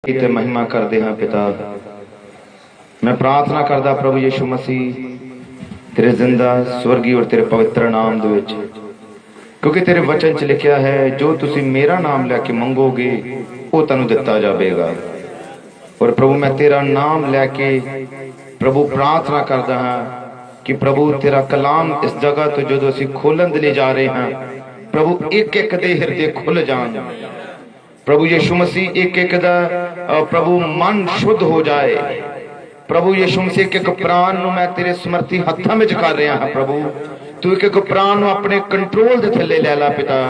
ते महिमा करते हाँ पिता। मैं प्रार्थना करदा प्रभु यीशु मसीह तेरे जिंदा स्वर्गी और तेरे पवित्र नाम दे विच, क्योंकि तेरे वचन च लिखिया है जो तुसी मेरा नाम लैके मंगोगे वो तुहानू दिता जाएगा। और प्रभु मैं तेरा नाम लैके प्रभु प्रार्थना करदा हाँ कि प्रभु तेरा कलाम इस जगह तो जो असीं खोलन दे लिए जा रहे हैं प्रभु एक एक दे हिरदे खुल जान। प्रभु यीशु मसीह एक एक दा प्रभु मन शुद्ध हो जाए। प्रभु यीशु मसीह एक एक प्राण नूं मैं तेरे समर्थी हत्थां विच कर रहा हाँ। प्रभु तू एक एक प्राण नूं अपने कंट्रोल दे थल्ले लै ला पिता।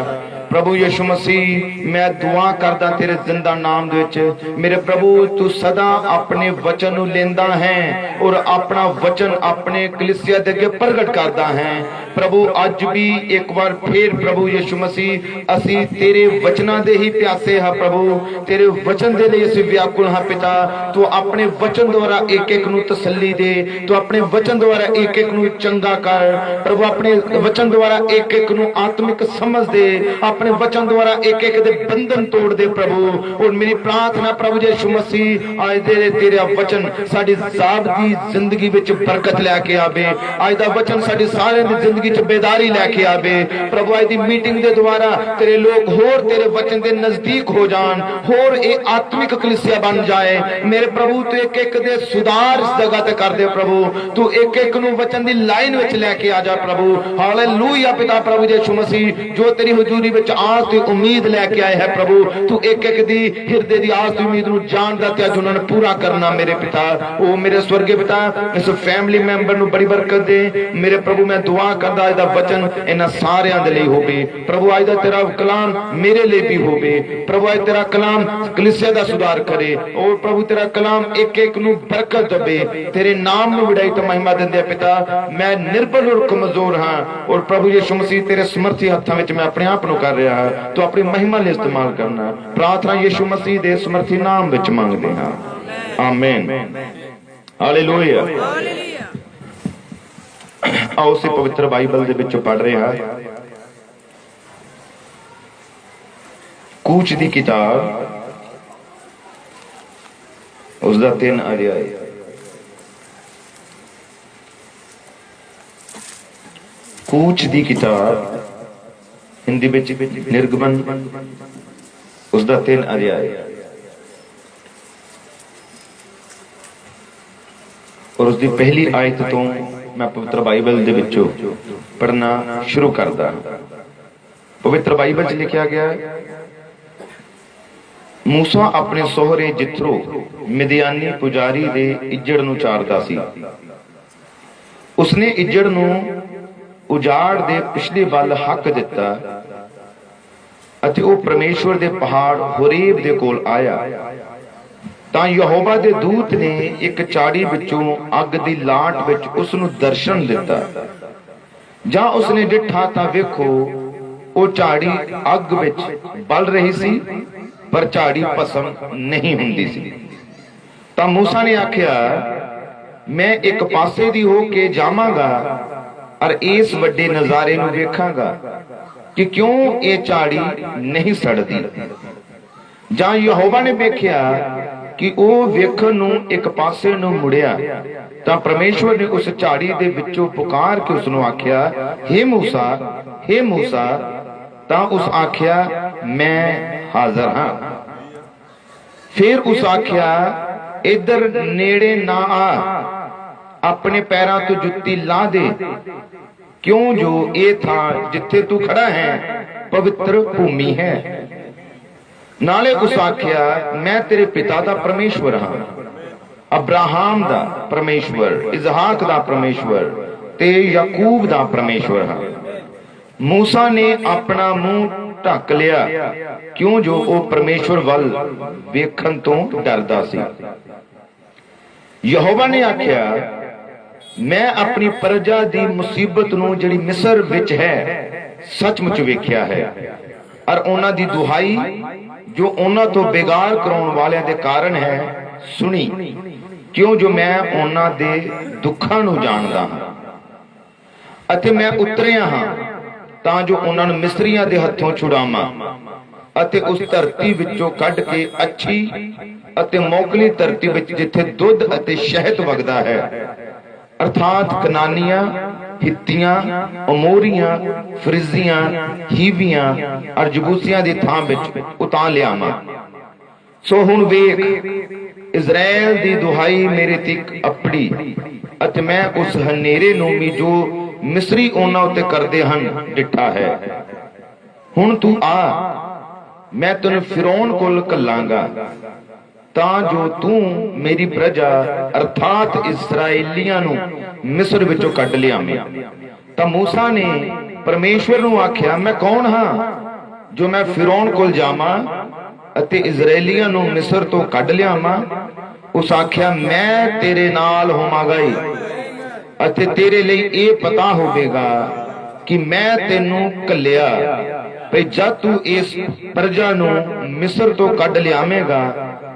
प्रभु यीशु मसीह मैं दुआ करदा तेरे जिंदा नाम दे विच मेरे प्रभु तू सदा अपने वचन नूं लेंदा है और अपना वचन अपने कलीसिया दे अगे प्रगट करदा है। प्रभु अज भी एक बार फिर प्रभु यीशु मसीह असी तेरे वचना दे ही प्यासे हाँ। प्रभु तेरे वचन दे लिए असी व्याकुल हाँ पिता। तू अपने वचन द्वारा एक एक नूं तसल्ली दे, तू अपने वचन द्वारा एक एक नूं चंगा कर। प्रभु अपने वचन द्वारा एक एक नूं आत्मिक समझ दे, अपने वचन द्वारा एक एक दे बंधन तोड़ दे प्रभु। और मेरी प्रार्थना प्रभु यीशु मसीह आज दे तेरा वचन साडी साहब दी जिंदगी विच बरकत लेके आवे। आज दा वचन साडी सारे दी जिंदगी च बेदारी लेके आवे। प्रभु आज दी मीटिंग दे द्वारा तेरे लोग होर तेरे वचन दे नजदीक हो जान, होर ए आत्मिक कलीसिया बन जाए। मेरे प्रभु तू एक एक दे सुधार इस जगह ते कर दे प्रभु। तू एक एक नूं वचन दी लाइन विच लेके आ जा प्रभु। हालेलुया पिता प्रभु यीशु मसीह जो तेरी हुजूरी विच आस ते उम्मीद लेके आए है प्रभु तू एक एक दी हिरदे दी आस दी उम्मीद नूं जानदा ते अज उन्हां ने पूरा करना मेरे पिता। ओ मेरे स्वर्गीय पिता इस फैमिली मैंबर नूं बड़ी बरकत दे मेरे प्रभु। मैं दुआ करदा अज दा वचन इन्हां सारियां दे लई होवे प्रभु। अज दा तेरा कलाम मेरे लिए भी होवे प्रभु। अज तेरा कलाम कलीसिया दा सुधार करे और प्रभु तेरा कलाम एक एक नूं बरकत दे। तेरे नाम नूं वडाई ते महिमा दिंदे पिता। मैं निर्बल और कमजोर हाँ और प्रभु यीशु मसीह तेरे समर्थी हत्थां विच मैं अपने आप नूं कर रहा हाँ। तो अपनी महिमा लिए इस्तेमाल करना। प्रार्थना यीशु मसीह दे समर्थी नाम विच मंगदे हां, आमीन। हालेलुया। आओ असीं पवित्र बाइबल दे विच पढ़ रहे हां कूच दी किताब उसदा 3 अध्याय। कूच दी किताब हिंदी विच निर्गमन उसदा 3 अध्याय और उसकी पहली आयत तो मैं पवित्र बाइबल दे विचों पढ़ना शुरू करदा। पवित्र बाइबल च लिखा गया मूसा अपने सोहरे जित्रो मिदियानी पुजारी दे इज्जड़ नूं चारदा सी। उसने इज्जड़ नूं उजाड़ दे पिछले बल हक दिता अते वो परमेश्वर दे पहाड़ होरेब दे कोल आया तां यहोवा दे दूत ने एक झाड़ी विचों अग दी लाट विच उस नूं दर्शन दिता। जां उसने डिठा तां वेखो वो झाड़ी अग विच बल रही सी पर झाड़ी भस्म नहीं हुंदी सी। तां मूसा ने आख्या मैं एक पासे दी हो के जावांगा और इस वड्डे नजारे नूं वेखांगा कि क्यों ये झाड़ी नहीं सड़दी। जां यहोवा ने वेख्या कि वो वेखण नूं एक पासे नूं मुड़िया तां परमेश्वर ने उस झाड़ी दे विचों पुकार के उसनूं आख्या हे मूसा, हे मूसा। तां उस आख्या मैं हाजिर हां। फिर उस आख्या इधर नेड़े ना आ, अपने पैरां तो जुत्ती ला दे, क्यों जो ये था जिथे तू खड़ा है पवित्र भूमि है। नाले उस आख्या मैं तेरे पिता दा परमेश्वर हां, अब्राहम दा परमेश्वर, इसहाक दा परमेश्वर ते याकूब दा परमेश्वर हां। मूसा ने अपना मुंह ढक लिया क्यों जो वो परमेश्वर वल वेखण तो डरदा सी। यहोवा ने आख्या मैं अपनी प्रजा दी मुसीबत नूं जिहड़ी मिस्र विच है सचमुच वेख्या है और उन्हां दी दुहाई जो उन्हां तो बेगार कराउण वालियां दे कारण है सुनी, क्यों जो मैं उन्हां दे दुखां नूं जानदा हां अते मैं उतरिया हां तां जो उन्हां नूं मिस्रियां दे हत्थों छुड़ावां ਅਤੇ ਉਸ ਧਰਤੀ ਵਿੱਚੋਂ ਕੱਢ ਕੇ ਅੱਛੀ ਅਤੇ ਮੋਕਲੀ ਧਰਤੀ ਵਿੱਚ ਜਿੱਥੇ ਦੁੱਧ ਅਤੇ ਸ਼ਹਿਦ ਵਗਦਾ ਹੈ, ਅਰਥਾਤ ਕਨਾਨੀਆਂ, ਹਿੱਤੀਆਂ, ਅਮੋਰੀਆਂ, ਫਰਿਜ਼ੀਆਂ, ਹੀਵੀਆਂ ਅਰ ਜਬੂਸੀਆਂ ਦੀ ਥਾਂ ਵਿੱਚ ਉਤਾਂ ਲਿਆਵਾਂ। ਸੋ ਹੁਣ ਵੇਖ, ਇਜ਼ਰਾइल ਦੀ ਦੁਹਾਈ ਮੇਰੇ ਤਿਕ ਅਪੜੀ ਅਤੇ ਮੈਂ ਉਸ ਹਨੇਰੇ ਨੂੰ ਵੀ ਜੋ ਮਿਸਰੀ ਉਹਨਾਂ ਉੱਤੇ ਕਰਦੇ ਹਨ ਡਿੱਠਾ ਹੈ। ਹੁਣ ਤੂੰ ਆ, मैं तेन फिरौन कोल घल्लांगा तां जो तू मेरी प्रजा अर्थात इसराइलियां नूं मिस्र विचों कढ लियावें। तां मूसा ने परमेश्वर नूं आख्या, मैं कौन हां जो मैं फिरौन कोल जावां अते इजराइलियां नूं मिस्र तो कढ लियावां। उस आख्या, मैं तेरे नाल होवांगा अते तेरे लई इह पता होवेगा कि मैं तैनूं घल्लिया ਭਈ ਜਦ ਤੂੰ ਇਸ ਪ੍ਰਜਾ ਨੂੰ ਮਿਸਰ ਤੋਂ ਕੱਢ ਲਿਆਵੇਂਗਾ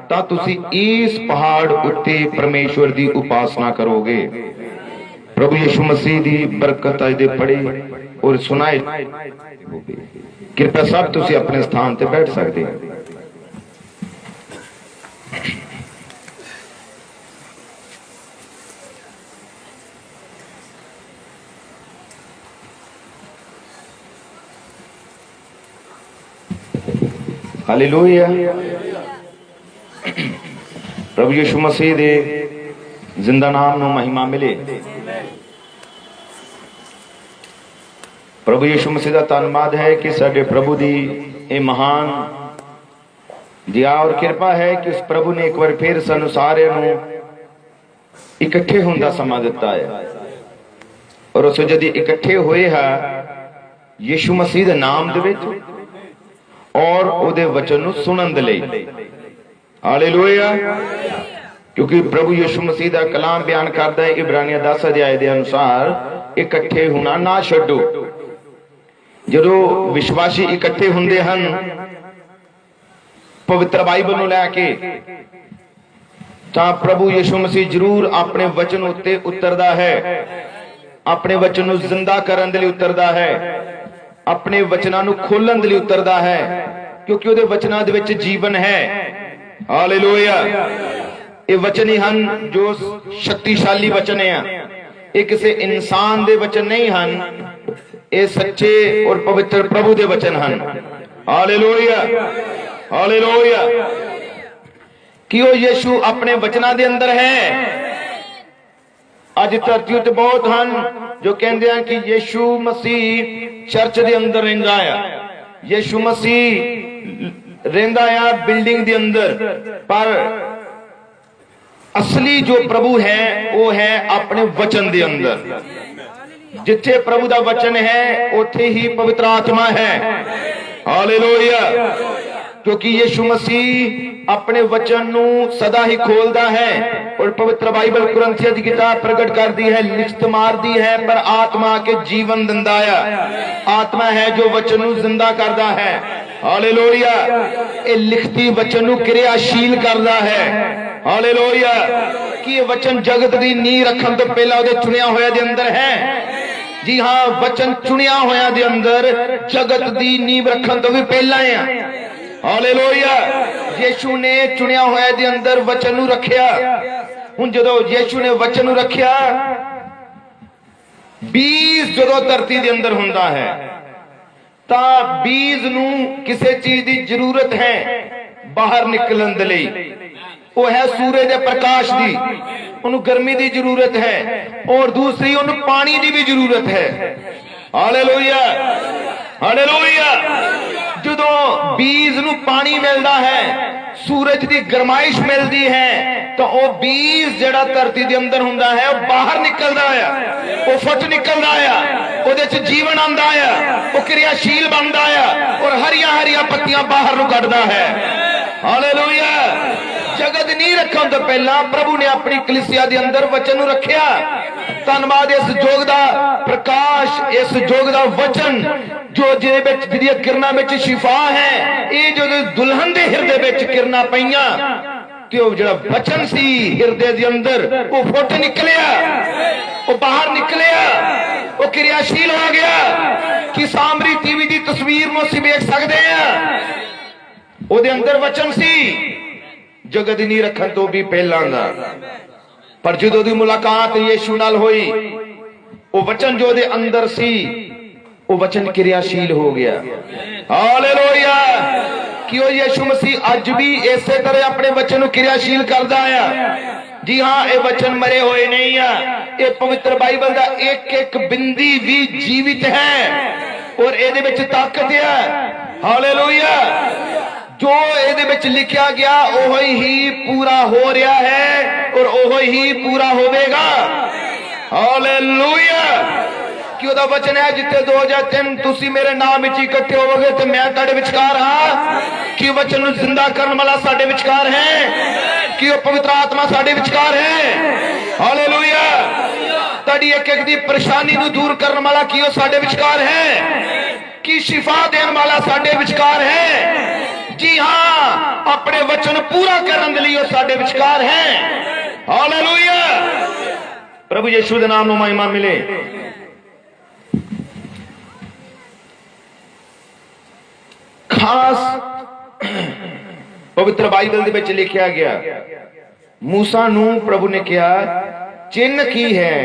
ਤਾਂ ਤੁਸੀਂ ਇਸ ਪਹਾੜ ਉੱਤੇ ਪਰਮੇਸ਼ਵਰ ਦੀ ਉਪਾਸਨਾ ਕਰੋਗੇ। ਪ੍ਰਭੂ ਯਿਸੂ ਮਸੀਹ ਦੀ ਬਰਕਤ ਅੱਜ ਦੇ ਪੜ੍ਹੇ ਔਰ ਸੁਣਾਏ। ਕਿਰਪਾ ਸਭ ਤੁਸੀਂ ਆਪਣੇ ਸਥਾਨ ਤੇ ਬੈਠ ਸਕਦੇ ਹੋ। हालेलुया। प्रभु यीशु मसीह दे जिंदा नाम नूं महिमा मिले। प्रभु यीशु मसीह दा धन्नवाद है कि साडे प्रभु दी ये महान दया और कृपा है कि उस प्रभु ने एक बार फिर सानू सारिआं नूं इकट्ठे होण दा समां दित्ता है और उस जद इकट्ठे होए हा यीशु मसीह दे नाम दे विच और उहदे वचन नूं सुनन दे लई। हालेलुया। क्योंकि प्रभु यीशु मसीह दा कलाम बयान करदा है इब्रानियां 10 अध्याय दे अनुसार इकट्ठे होना ना छड्डो। जदों विश्वासी इकट्ठे हुंदे हन पवित्र बाइबल नूं लैके तां प्रभु यीशु मसीह जरूर अपने वचन उत्ते उतरदा है, अपने वचन नूं जिंदा करन दे लई उतरदा है, अपने वचनां नूं खोलण दे लई उतरदा है, क्योंकि उहदे वचनां दे विच जीवन है। हालेलुया। ये वचन ही हन जो शक्तिशाली वचन है, ये किसी इंसान दे वचन नहीं हन, ये सच्चे और पवित्र प्रभु दे वचन हन। हालेलुया। हालेलुया। कि वो यीशु अपने वचनां दे अंदर है। अज धरती उत्ते बहुत हन जो कहते हैं कि यीशु मसीह चर्च दे अंदर रहिंदा है, यीशु मसीह रहिंदा है बिल्डिंग दे अंदर, पर असली जो प्रभु है वो है अपने वचन दे अंदर। जिथे प्रभु दा वचन है उथे ही पवित्र आत्मा है। हालेलुया। क्योंकि यीशु मसीह अपने वचन नू सदा ही खोलता है और पवित्र बाइबल कुरिन्थियों की किताब प्रकट करती है, लिखत मारती है पर आत्मा के जीवन दिंदा है। आत्मा है जो वचन नू जिंदा करता है। हालेलुया। ये लिखती वचन नू क्रियाशील करता है। हालेलुया। कि ये वचन जगत दी नींह रखन तो पहला उहदे चुनिया होया दे अंदर है। जी हाँ, वचन चुनिया होया दे अंदर जगत दी नींह रखन तो भी पहला है। हालेलुया। यीशु ने चुनिया होया दे अंदर वचन नू रखिया। हुण जदों यीशु ने वचन नू रखिया, बीज जदों धरती दे अंदर हुंदा है तां बीज नू किसी चीज दी जरूरत है बाहर निकलन दे लई। वो है सूरज दे प्रकाश दी, उन्हें गर्मी दी जरूरत है और दूसरी उन्हें पानी दी भी जरूरत है। हालेलुया। हालेलुया। जदों बीज नू पानी मिलता है, सूरज की गरमाइश मिलती है, तो वह बीज जिहड़ा धरती दे अंदर हुंदा है वह बाहर निकलदा है, वह फुट निकलदा है, उहदे च जीवन आंदा है, वह क्रियाशील बनदा है और हरियां हरियां पत्तियां बाहर नू कढदा है। हालेलुया। जगत नहीं रखन तो पहला प्रभु ने अपनी कलीसिया दे अंदर वचन नू रखिया। धन्नवाद इस जोग दा प्रकाश, इस जोग दा वचन जो जिहदियां किरणां विच शिफा है, ये जो दुल्हन दे हिरदे विच किरणां पईयां ते ओ जिहड़ा वचन सी हिरदे दे अंदर वो फुट निकलिया, वो बाहर निकलिया, वो क्रियाशील हो गया। कि सामरी टीवी दी तस्वीर नूं असीं वेख सकदे हां ਉਹਦੇ ਅੰਦਰ ਵਚਨ ਸੀ ਜਗਤ ਦੀ ਨੀਂਹ ਰੱਖਣ ਤੋਂ ਵੀ ਪਹਿਲਾਂ ਦਾ। ਪਰ ਜਦੋਂ ਦੀ ਮੁਲਾਕਾਤ ਯीशु ਨਾਲ ਹੋਈ, ਉਹ ਵਚਨ ਜੋ ਉਹਦੇ ਅੰਦਰ ਸੀ ਉਹ ਵਚਨ ਕਿਰਿਆਸ਼ੀਲ ਹੋ ਗਿਆ। ਹਾਲੇਲੂਇਆ। ਕਿ ਉਹ ਯीशु ਮਸੀਹ ਅੱਜ ਵੀ ਇਸੇ ਤਰ੍ਹਾਂ ਆਪਣੇ ਵਚਨ ਨੂੰ ਕਿਰਿਆਸ਼ੀਲ ਕਰਦਾ ਆ। जी हाँ, ये वचन मरे हुए नहीं है। ये पवित्र बाइबल का एक एक बिंदी भी जीवित है और ये विच ताकत है। हालेलुया। जो ये विच लिखा गया ओही ही पूरा हो रहा है और ओही ही पूरा होवेगा। हालेलुया। कि ਉਹਦਾ वचन है जिथे 2 ਜਾਂ 3 तुसी मेरे नाम विच इकट्ठे होवोगे तो मैं तुहाडे विचकार हां। कि वचन ਨੂੰ जिंदा करने वाला साडे विचकार है, कि वो पवित्र आत्मा साडे विचकार है। हालेलुया। तुहाडी एक एक दी परेशानी ਨੂੰ दूर करने वाला कि वो साडे विचकार है, कि शिफा देने वाला साडे विचकार है। जी हां, अपने वचन पूरा करने के लिए वो साडे विचकार है। हालेलुया। प्रभु यीशु दे नाम ਨੂੰ महिमा मिले। खास पवित्र बाइबल दे विच लिखा गया, मूसा नूं प्रभु ने कहा चिन्ह की है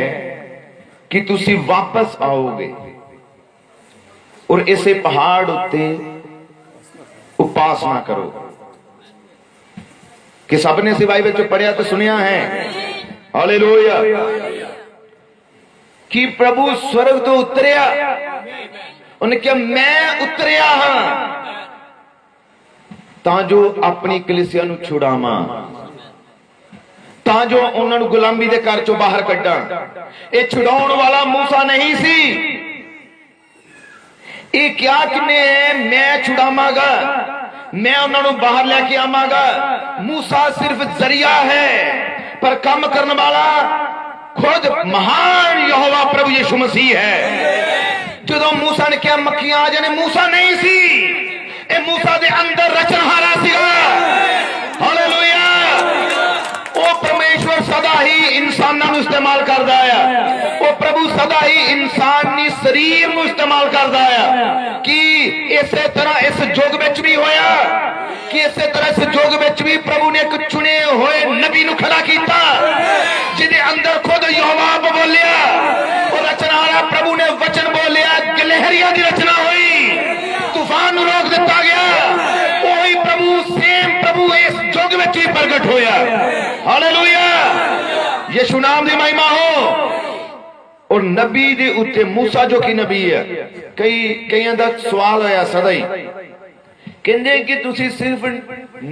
कि तुसी वापस आओगे और इसे पहाड़ उत्ते उपासना करो। कि सबने इस बाइबल च पढ़िया तो सुनिया है। हालेलुया। कि प्रभु स्वर्ग तो उतरिया, उन्हें कहा मैं उतरिया हां ਤਾਂ ਜੋ ਆਪਣੀ ਕਲੀਸਿਆ ਨੂੰ ਛੁਡਾਵਾਂ, ਤਾਂ ਜੋ ਉਹਨਾਂ ਨੂੰ ਗੁਲਾਮੀ ਦੇ ਘਰ ਚੋਂ ਬਾਹਰ ਕੱਢਾਂ। ਇਹ ਛੁਡਾਉਣ ਵਾਲਾ मूसा नहीं ਸੀ। ਇਹ ਕਿਹਾ ਕਿਨੇ ਮੈਂ ਛੁਡਾਵਾਂਗਾ, मैं उन्होंने बाहर लेके आवांगा। मूसा सिर्फ जरिया है, पर काम करने वाला खुद महान यहोवा प्रभु यीशु मसीह है। जो मूसा ने क्या मक्खियां आ जाने, मूसा नहीं सी, ए मूसा दे अंदर रचनहारा सीगा। हालेलुया। ओ परमेश्वर सदा ही इंसानां नूं इस्तेमाल करदा है। ओ प्रभु सदा ही इंसानी शरीर नूं इस्तेमाल करदा है। कि इसे तरह इस युग विच भी होया, कि इसे तरह इस युग विच भी प्रभु ने एक चुने हुए नबी नूं खड़ा कीता, जिहदे अंदर खुद यहोवा बोलिया। ओ रचनहारा प्रभु ने वचन बोलिया, गिलहरियां दी रचना हुई, तूफान रोक दिता गया। वही प्रभु सेम प्रभु इस युग में ही प्रगट होया। हालेलुया। यीशु नाम दी महिमा हो। और नबी दे उत्ते मूसा जो कि नबी है, कईयां दा सवाल होया सदा ही, कहंदे कि तुसी सिर्फ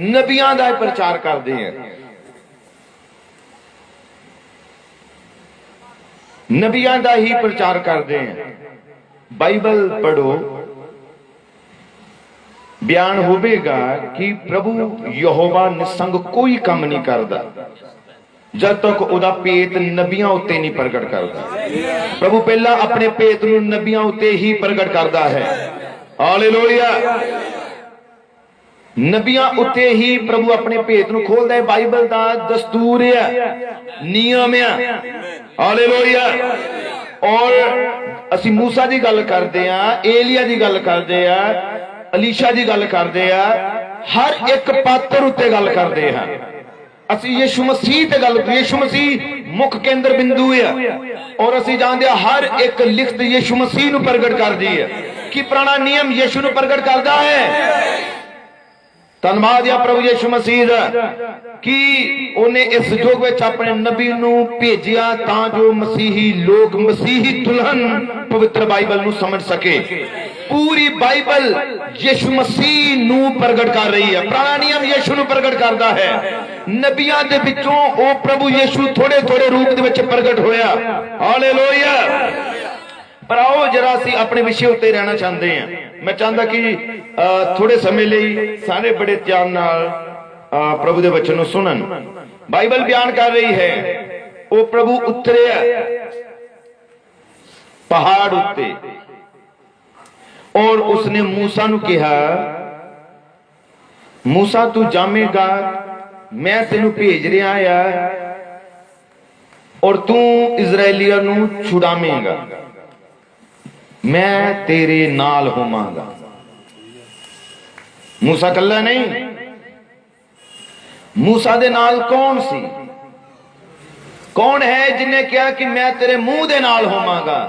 नबियां दा प्रचार करदे हैं, नबियां दा ही प्रचार करदे हैं। बाइबल पढ़ो, बयान होगा कि प्रभु यहोवा निसंग कोई काम नहीं करता जब तक उदा पेत नबियां उत्ते नहीं प्रगट करता। प्रभु पहला अपने पेत नूं नबियां उत्ते ही प्रगट करता है। हालेलुया। नबियां उत्ते ही प्रभु अपने भेत नूं खोलदा है। बाइबल दा दस्तूर है, नियम है। हालेलुया। और असी मूसा दी गल करदे आ, एलिया दी गल करदे आ, अलीशा दी गल करदे आ, हर एक पात्र उत्ते गल करदे हां। असी यीशु मसीह ते गल, यीशु मसीह मुख केंद्र बिंदु है। और असी जानदे हर एक लिखत यीशु मसीह नूं प्रगट करदी है, कि पुराना नियम यीशु नूं प्रगट करदा है। धन्यवाद है प्रभु यीशु मसीह दा कि उन्हें इस युग विच अपने नबी नूं भेजिया तां जो मसीही लोग मसीही दुल्हन पवित्र बाइबल नूं समझ सके। पूरी बाइबल यीशु मसीह नूं प्रगट कर रही है। पुराना नियम यीशु नूं प्रगट करता है। नबियां दे विचों ओ प्रभु यीशु थोड़े थोड़े रूप दे विच प्रगट होया। हालेलुया। पर आओ जरा असी अपने विषय उत्ते रहना चाहते हैं। मैं चाहता कि थोड़े समय लिए सारे बड़े ध्यान नाल प्रभु दे वचन नूं सुनन। बाइबल बयान कर रही है, वो प्रभु उतरे पहाड़ उत्ते और उसने मूसा नूं कहा, मूसा तू जामेगा, मैं तेनू भेज रहा है और तू इजरायलियां नूं छुड़ावेगा, मैं तेरे नाल होवांगा। मूसा कल्ला नहीं, मूसा दे नाल कौन सी? कौन है जिन्हें कहा कि मैं तेरे मुंह दे नाल होवांगा?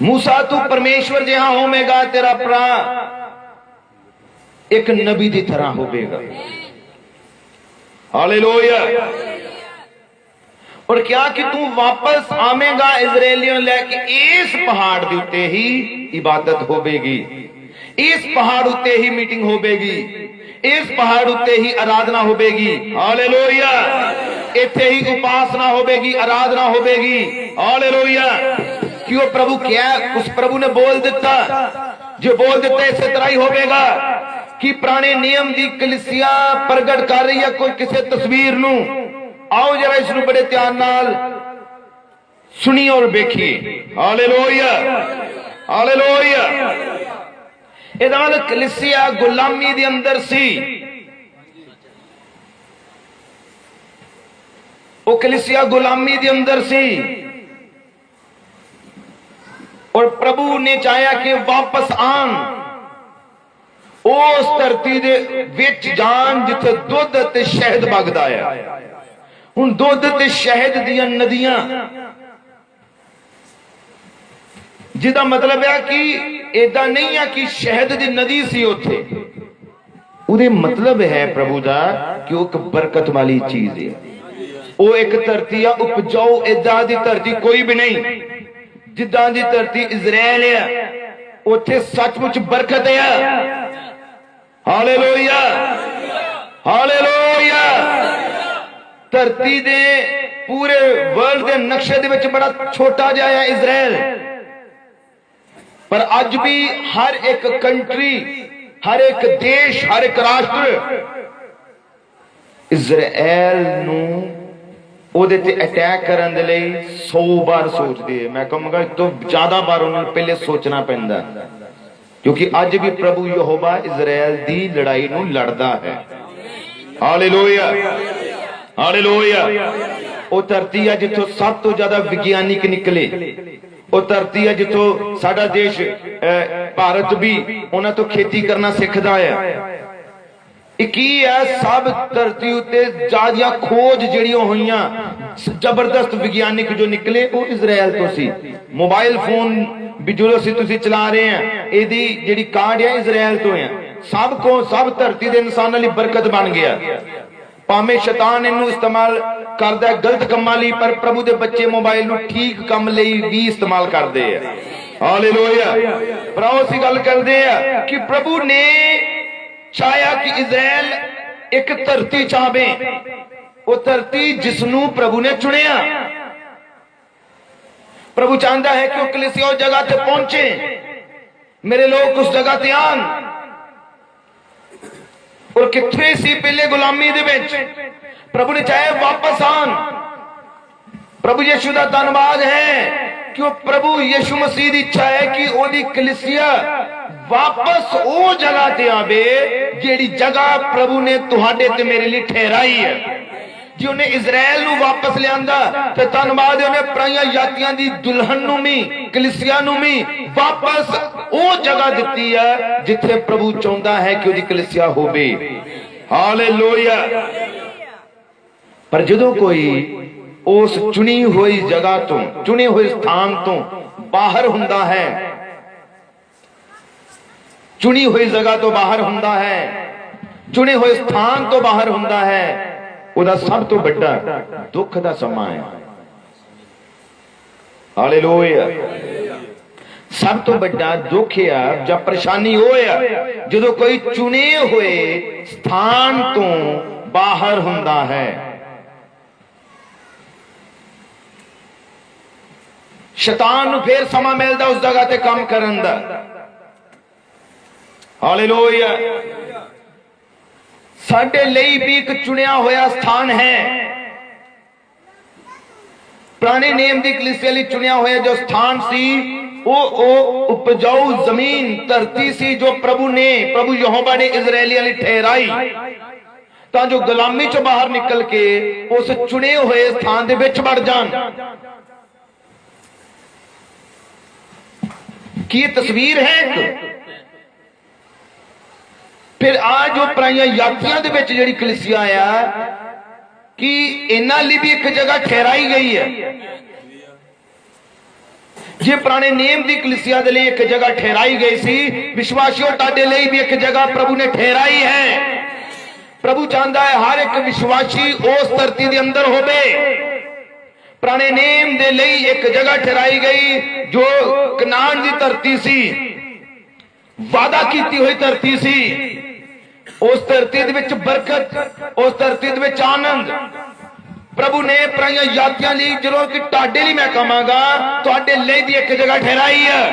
मूसा तू परमेश्वर जिहा होवेगा, तेरा भरा एक नबी की तरह होवेगा। हालेलुया। और क्या कि तू वापस आवेगा इजरायलियों लेके, इस पहाड़ के उत्ते ही इबादत होवेगी, इस पहाड़ उत्ते ही मीटिंग होवेगी, इस पहाड़ उत्ते ही आराधना होवेगी। हालेलुया। इत्थे ही उपासना होवेगी, आराधना होवेगी। हालेलुया। क्यों प्रभु क्या, उस प्रभु ने बोल दिता, जो बोल दिता इसे तरह ही होवेगा। कि पुराने नियम की कलीसिया प्रगट कर रही है कोई किसी तस्वीर नू। आओ जरा इसनू बड़े ध्यान नाल सुनिए और देखिए। Hallelujah, hallelujah. ਇਹਦਾ मतलब कलीसिया गुलामी दे अंदर सी। वो कलीसिया गुलामी दे अंदर सी और प्रभु ने चाहा कि वापस आन, उस धरती दे विच जान जिथे दुध ते शहद वगदा है। हुण दुध ते शहद दियां नदियां, जिदा मतलब है कि ऐदा नहीं है कि शहद दी नदी सी उत्थे। उहदे मतलब है प्रभु दा कि वो एक बरकत वाली चीज है। वो एक धरती है उपजाऊ, ऐदा दी धरती कोई भी नहीं। जिदा दी धरती इजराइल है, उत्थे सचमुच बरकत है। Hallelujah, hallelujah. धरती दे पूरे वर्ल्ड दे नक्शे दे विच बड़ा छोटा जिहा है इजराइल, पर अज भी हर एक कंट्री, हर एक देश, हर एक राष्ट्र इजराइल नू ओदे ते अटैक करन दे लई 100 बार सोचदे है। मैं कहूंगा तो ज्यादा बार उन्होंने पहले सोचना पैंदा, क्योंकि अज भी प्रभु यहोवा इजराइल दी लड़ाई नू लड़दा है। Hallelujah, hallelujah. वो धरती है जिथों सब तो ज्यादा विज्ञानिक निकले। वो धरती है जिथों साडा देश भारत भी उन्हां तो खेती करना सीखदा है। की है सब धरती उत्ते ज्यादा खोज जिहड़ियां होईयां जबरदस्त विज्ञानिक जो निकले वो इजराइल तो सी। मोबाइल फोन भी जो असीं तुसीं चला रहे हैं, इहदी जिहड़ी कांड है इजराइल तो है। सब को सब धरती दे इंसानां लई बरकत बन गया। भावें शैतान इनू इस्तेमाल करदा गलत कामां लई, पर प्रभु दे बच्चे मोबाइल नू ठीक काम लई भी इस्तेमाल करदे हैं। हालेलुया। पर आओ असीं गल करदे हैं कि प्रभु ने चाहा कि इजराइल एक धरती चाहे, वो धरती जिसनू प्रभु ने चुनिया। प्रभु चाहता है कि वो कलीसिया उस जगह ते पहुंचे, मेरे लोग उस जगह ते आन। और किथे सी पहले गुलामी दे विच, प्रभु ने चाहे वापस आन। प्रभु यीशु दा धन्यवाद है कि वो प्रभु यीशु मसीह की इच्छा है कि ओदी कलीसिया वापस वो जगह ते आवे जेड़ी जगह प्रभु ने तुहाडे ते मेरे लिए ठहराई है। जी उन्हें इजराइल नू वापस लियांदा ते धन्यवाद है, उन्हें पराइयां जातियां दी दुल्हन नू भी कलीसिया नू भी वापस वो जगह दिती है जिथे प्रभु चाहता है कि ओदी कलीसिया होवे। हालेलुया। पर जदों कोई उस चुनी हुई जगह तो, चुने हुए स्थान तो बाहर हुंदा है, चुनी हुई जगह तो बाहर हुंदा है, चुने हुए स्थान तो बाहर हुंदा है, उदा सब तो बड़ा दुख दा समा है। हालेलुया। सब तो बड़ा दुख है जब परेशानी होया जदों कोई चुने हुए स्थान तो बाहर हुंदा है। शैतान नू फिर समा मिलदा उस जगह ते काम करन दा। हालेलुया। साडे लई भी एक चुनिया होया स्थान है। पुराने नियम दी कलीसिया लई चुनिया होया जो स्थान सी वो उपजाऊ जमीन धरती सी जो प्रभु यहोवा ने इजरायलियां लई ठहराई, तां जो गुलामी चों बाहर निकल के उस चुने हुए स्थान दे विच वड़ जान। की तस्वीर है फिर आ जो पुरानियां यातियां दे विच जिहड़ी कलीसिया आ कि इन्हां लई भी एक जगह ठहराई गई है। जे पुराने नेम की कलीसिया दे लई एक जगह ठहराई गई सी, विश्वासियों तुहाडे लई भी एक जगह प्रभु ने ठहराई है। प्रभु चाहता है हर एक विश्वासी उस धरती के अंदर होवे। पुराने नेम दे लई एक जगह ठहराई गई जो कनान की धरती सी, वादा की हुई धरती सी। उस धरती दे विच बरकत, उस धरती दे विच आनंद प्रभु ने पुरानियां यातियां लई, जो कि तुहाडे लई मैं कहांगा तुहाडे लई भी एक जगह ठहराई है।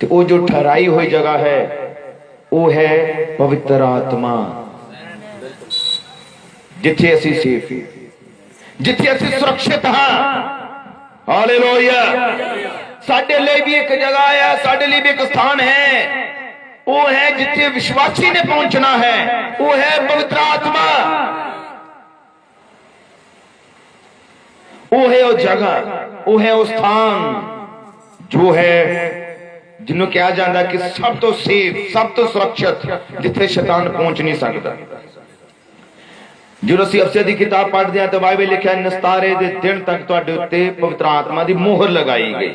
ते वो जो ठहराई हुई जगह है वो है पवित्र आत्मा, जिथे असीं सेफ, जिथे असीं सुरक्षित हाँ। हालेलुया। साडे लिए भी एक जगह है, साडे लिए भी एक स्थान है, वो है जिथे विश्वासी ने पहुंचना है, वो है पवित्र आत्मा। वो है वो जगह, वो है वो स्थान जो है जिन्हों कहा जाता कि सब तो सेफ, सब तो सुरक्षित, जिथे शैतान पहुंच नहीं सकता। जो असीं अफसियां दी किताब पढ़ते हैं तो बाइबल लिखा है निस्तारे दे दिन तक तुहाडे उत्ते पवित्र आत्मा दी मोहर लगाई गई।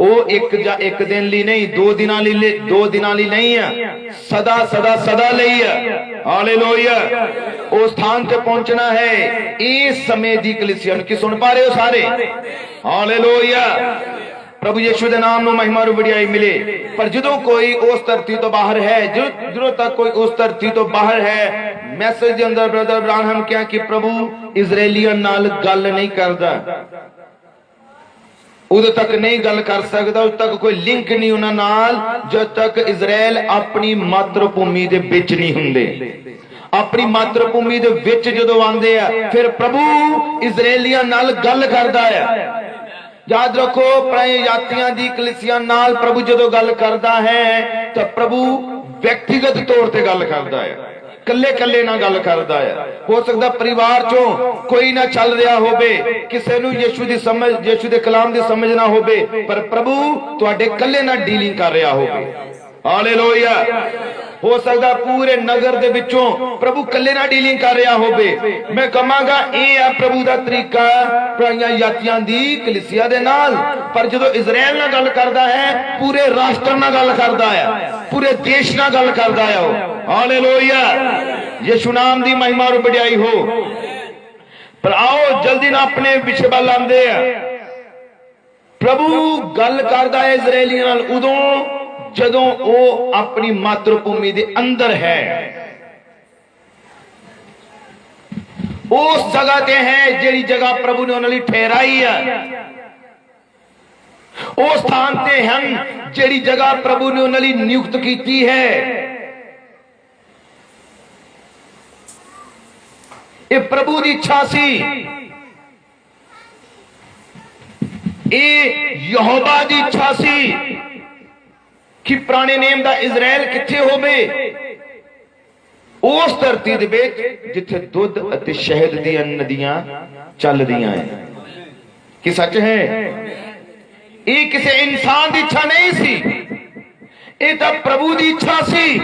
वो एक दिन ली नहीं, दो दिनां ली नहीं है, सदा सदा सदा लई है। हालेलुया। उस स्थान ते पहुंचना है। इस समय दी कलीसिया की सुन पा रहे हो सारे? हालेलुया। प्रभु यीशु के नाम नूं महिमा और वडियाई मिले। पर जदों कोई उस धरती तो बाहर है, जदों तक कोई उस धरती तो बाहर है, मैसेज के अंदर ब्रदर ब्रानहम क्या कि प्रभु इजरायलियां नाल गल नहीं करदा, उदों तक नहीं गल कर सकता, उदों तक कोई लिंक नहीं उन्हां नाल जब तक इजराइल अपनी मातृभूमि दे विच नहीं हुंदे। अपनी मातृभूमि दे विच जदों आंदे आ फिर प्रभु इजरायलियां नाल गल करदा है। याद रखो पुराने यातियां दी कलीसिया नाल प्रभु जदों गल करदा है तो प्रभु व्यक्तिगत तौर ते गल करदा है, कल्ले कल्ले ना गल करदा है। हो सकदा परिवार चों कोई ना चल रहा होवे, किसे नूं यीशु दी समझ, यीशु दे कलाम दी समझ ना होवे, पर प्रभु तुहाडे कल्ले ना डीलिंग कर रहा होवे। हालेलुया। हो सकता पूरे नगर दे विचों प्रभु कल्ले ना डीलिंग कर रहा होवे। मैं कहांगा यह है प्रभु दा तरीका पुरानियां यातियां दी कलीसिया दे नाल। पर जदों इजराइल नाल गल करदा है पूरे राष्ट्र नाल गल करदा है, पूरे देश नाल गल करदा है। हालेलुया। यीशु नाम दी महिमा और वडियाई हो। पर आओ जल्दी ना अपने विषय वल आंदे आ। प्रभु गल करदा है इजरायलियां नाल उदों जदों वो अपनी मातृभूमि दे अंदर है, उस जगह ते है जिहड़ी जगह प्रभु ने उन्हां लई ठहराई है। उस स्थान ते हैं जिहड़ी जगह प्रभु ने उन्हां लई नियुक्त कीती है। ये प्रभु की इच्छा सी, ये यहोवा की इच्छा सी कि पुराने नेम दा इजराइल किथे होवे, उस धरती दे विच जिथे दुध अते शहद दी नदियां चलदियां हैं। कि सच है? ये किसी इंसान की इच्छा नहीं सी, ये तो प्रभु की इच्छा सी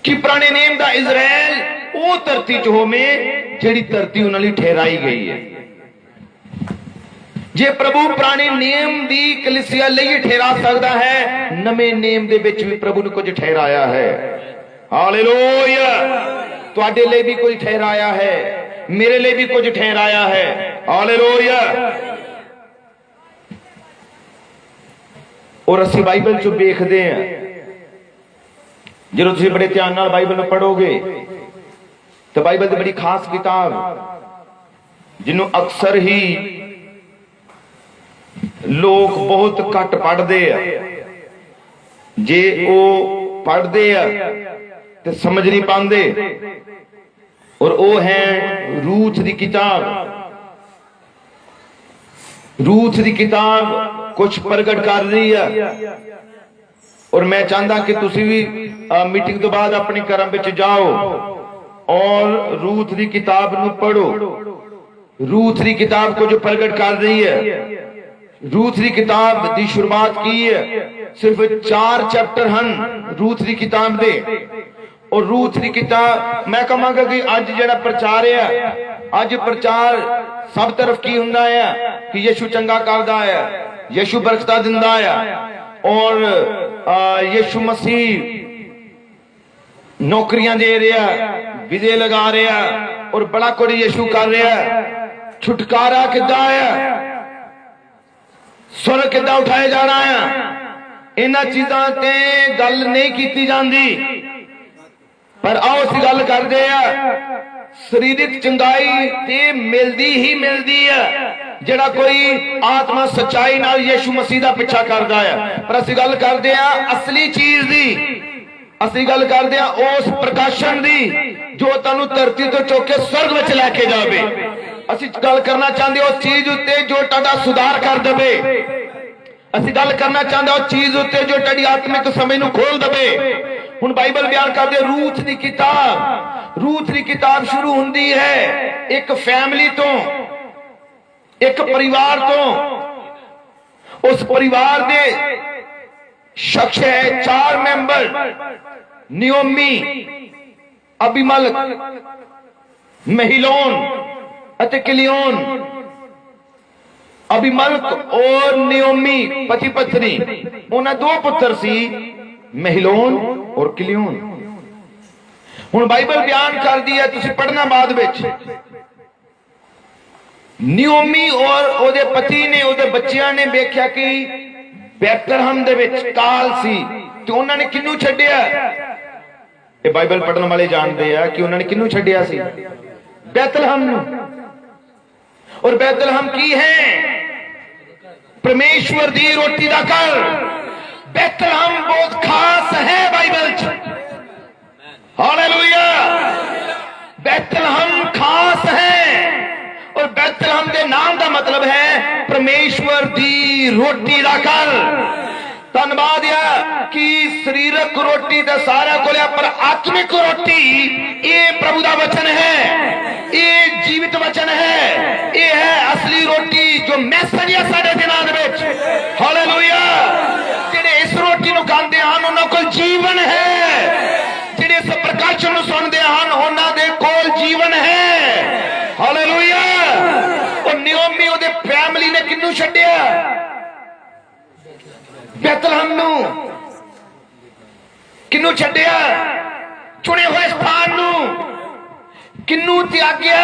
कि पुराने नेम दा इजराइल वो धरती च होवे जिहड़ी धरती उन्हां लई ठहराई गई है। जे प्रभु पुराने नेम दी कलीसिया लई ठहरा सकता है, नवे नेम दे विच भी प्रभु ने कुछ ठहराया है। हालेलुया। तुहाडे लई भी कुछ ठहराया है, मेरे लिए भी कुछ ठहराया है। हालेलुया। और असीं बाइबल चो देखते हैं, जो तुसीं बड़े ध्यान नाल बाइबल में पढ़ोगे तो बाइबल दी बड़ी खास किताब जिन्हों अक्सर ही लोग बहुत घट पढ़ते हैं, जे वो पढ़ते हैं तो समझ नहीं पाते। और वो है रूथ दी किताब। रूथ दी किताब कुछ प्रगट कर रही है। और मैं चाहता कि तुसी भी मीटिंग तो बाद अपने घर में जाओ और रूथ दी किताब नू पढ़ो। रूथ दी किताब को जो प्रगट कर रही है रूथ की किताब की शुरुआत की है, सिर्फ 4 चैप्टर हैं रूथ की किताब दे। और रूथ की किताब मैं कहांगा कि अज जिहड़ा प्रचार है, अज प्रचार सब तरफ की हुंदा है कि यीशु चंगा करदा है, यीशु बरकता दिंदा है, और यीशु मसीह नौकरियां दे रहा, विजे लगा रहा, और बड़ा कुछ यीशु कर रहा। छुटकारा किद्दां है, सुर किद्दां उठाए जाना है, इन्हां चीजां ते गल नहीं की जाती। पर आओ असीं गल करदे आ, शरीरिक चंगाई ते मिलदी ही मिलदी है जिहड़ा कोई आत्मा सच्चाई नाल यीशु मसीह दा पिछा करदा है। पर असीं गल करदे आ असली चीज दी, असीं गल करदे आ उस प्रकाशन दी जो तुहानूं धरती तो चुक के स्वर्ग विच लैके जावे। असीं गल करना चाहते उस चीज उत्ते जो तुहाडा सुधार कर देवे। असीं गल करना चाहते उस चीज उत्ते जो तुहाडी आत्मिक समझ नूं खोल देवे। हुण बाइबल बयान करदे रूथ की किताब, रूथ की किताब शुरू हुंदी है एक फैमिली तो, एक परिवार तो। उस परिवार दे शख्स है 4 मेंबर, नियोमी, अबीमलक, महिलोन अते किलियोन। अबीमलक और नियोमी पति पत्नी, उन्हें 2 पुत्र सी, महिलोन और किलियोन। हुण बाइबल बयान कर दी है, तुसीं पढ़ना बाद विच। नियोमी और ओदे पति ने, ओदे बच्चियां ने वेख्या कि बैतलहम दे विच काल सी, ते उन्हां ने किन्नू छड्डिया? ये बाइबल पढ़न वाले जानते हैं कि उन्होंने किन्नू छड्डिया सी? बैतलहम नूं। और बैतलहम की है? परमेश्वर दी रोटी दा घर। बैतलहम बहुत खास है बाइबल च। हालेलुया। बैतलहम खास है, और बैतलहम के नाम का मतलब है परमेश्वर दी रोटी दा घर। धन्यवाद है कि शरीरक रोटी तो सारा को लिया, पर आत्मिक रोटी ये प्रभु का वचन है, ये जीवित वचन है, ये है असली रोटी जो मैसेज है साडे दिनां दे विच। हालेलुया। जिहड़े इस रोटी नूं खांदे हन उन्हां कोल जीवन है, जिहड़े इस प्रकाशन नूं सुणदे हन उन्हां दे कोल जीवन है। हालेलुया। और नियोमी ओदे फैमिली ने किन्नू छड्डिया? बैतलहम नूं। किन्नू छड्डिया? चुने हुए स्थान नूं। किन्नू त्याग्या?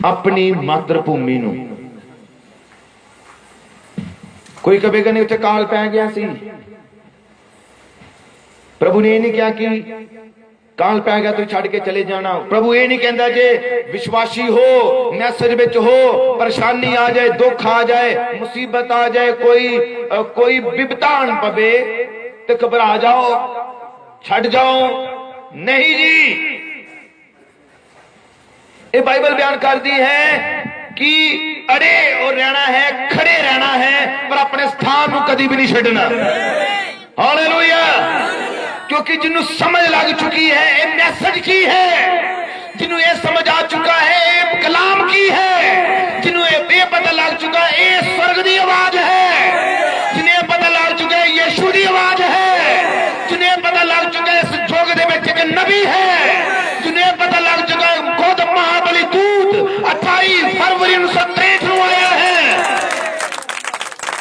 अपनी मातृभूमि नूं। कोई कहेगा नहीं उत्थे काल पै गया सी। प्रभु ने यह नहीं कहा कि काल पै गया तो छड़ के चले जाना। प्रभु ये नहीं कहता जे विश्वासी हो, मैसेज विच हो, परेशानी आ जाए, दुख आ जाए, मुसीबत आ जाए, कोई विपता आन पवे तो घबरा जाओ, छड़ जाओ। नहीं जी, ये बाइबल बयान कर दी है कि अड़े और रहना है, खड़े रहना है, पर अपने स्थान को कभी भी नहीं छड़ना। हालेलुया। क्योंकि जिन्हों समझ लग चुकी है ये मैसेज की है, जिन्हों ये समझ आ चुका है ये कलाम की है, जिन्हों ये पता लग चुका है ये स्वर्ग की आवाज है, जिन्हें पता लग चुका है यीशु की आवाज है, जिन्हें पता लग चुका है इस युग दे विच एक नबी है, जिन्हें पता लग चुका है खुद महाबली दूत 28 फरवरी 1963 को आया है,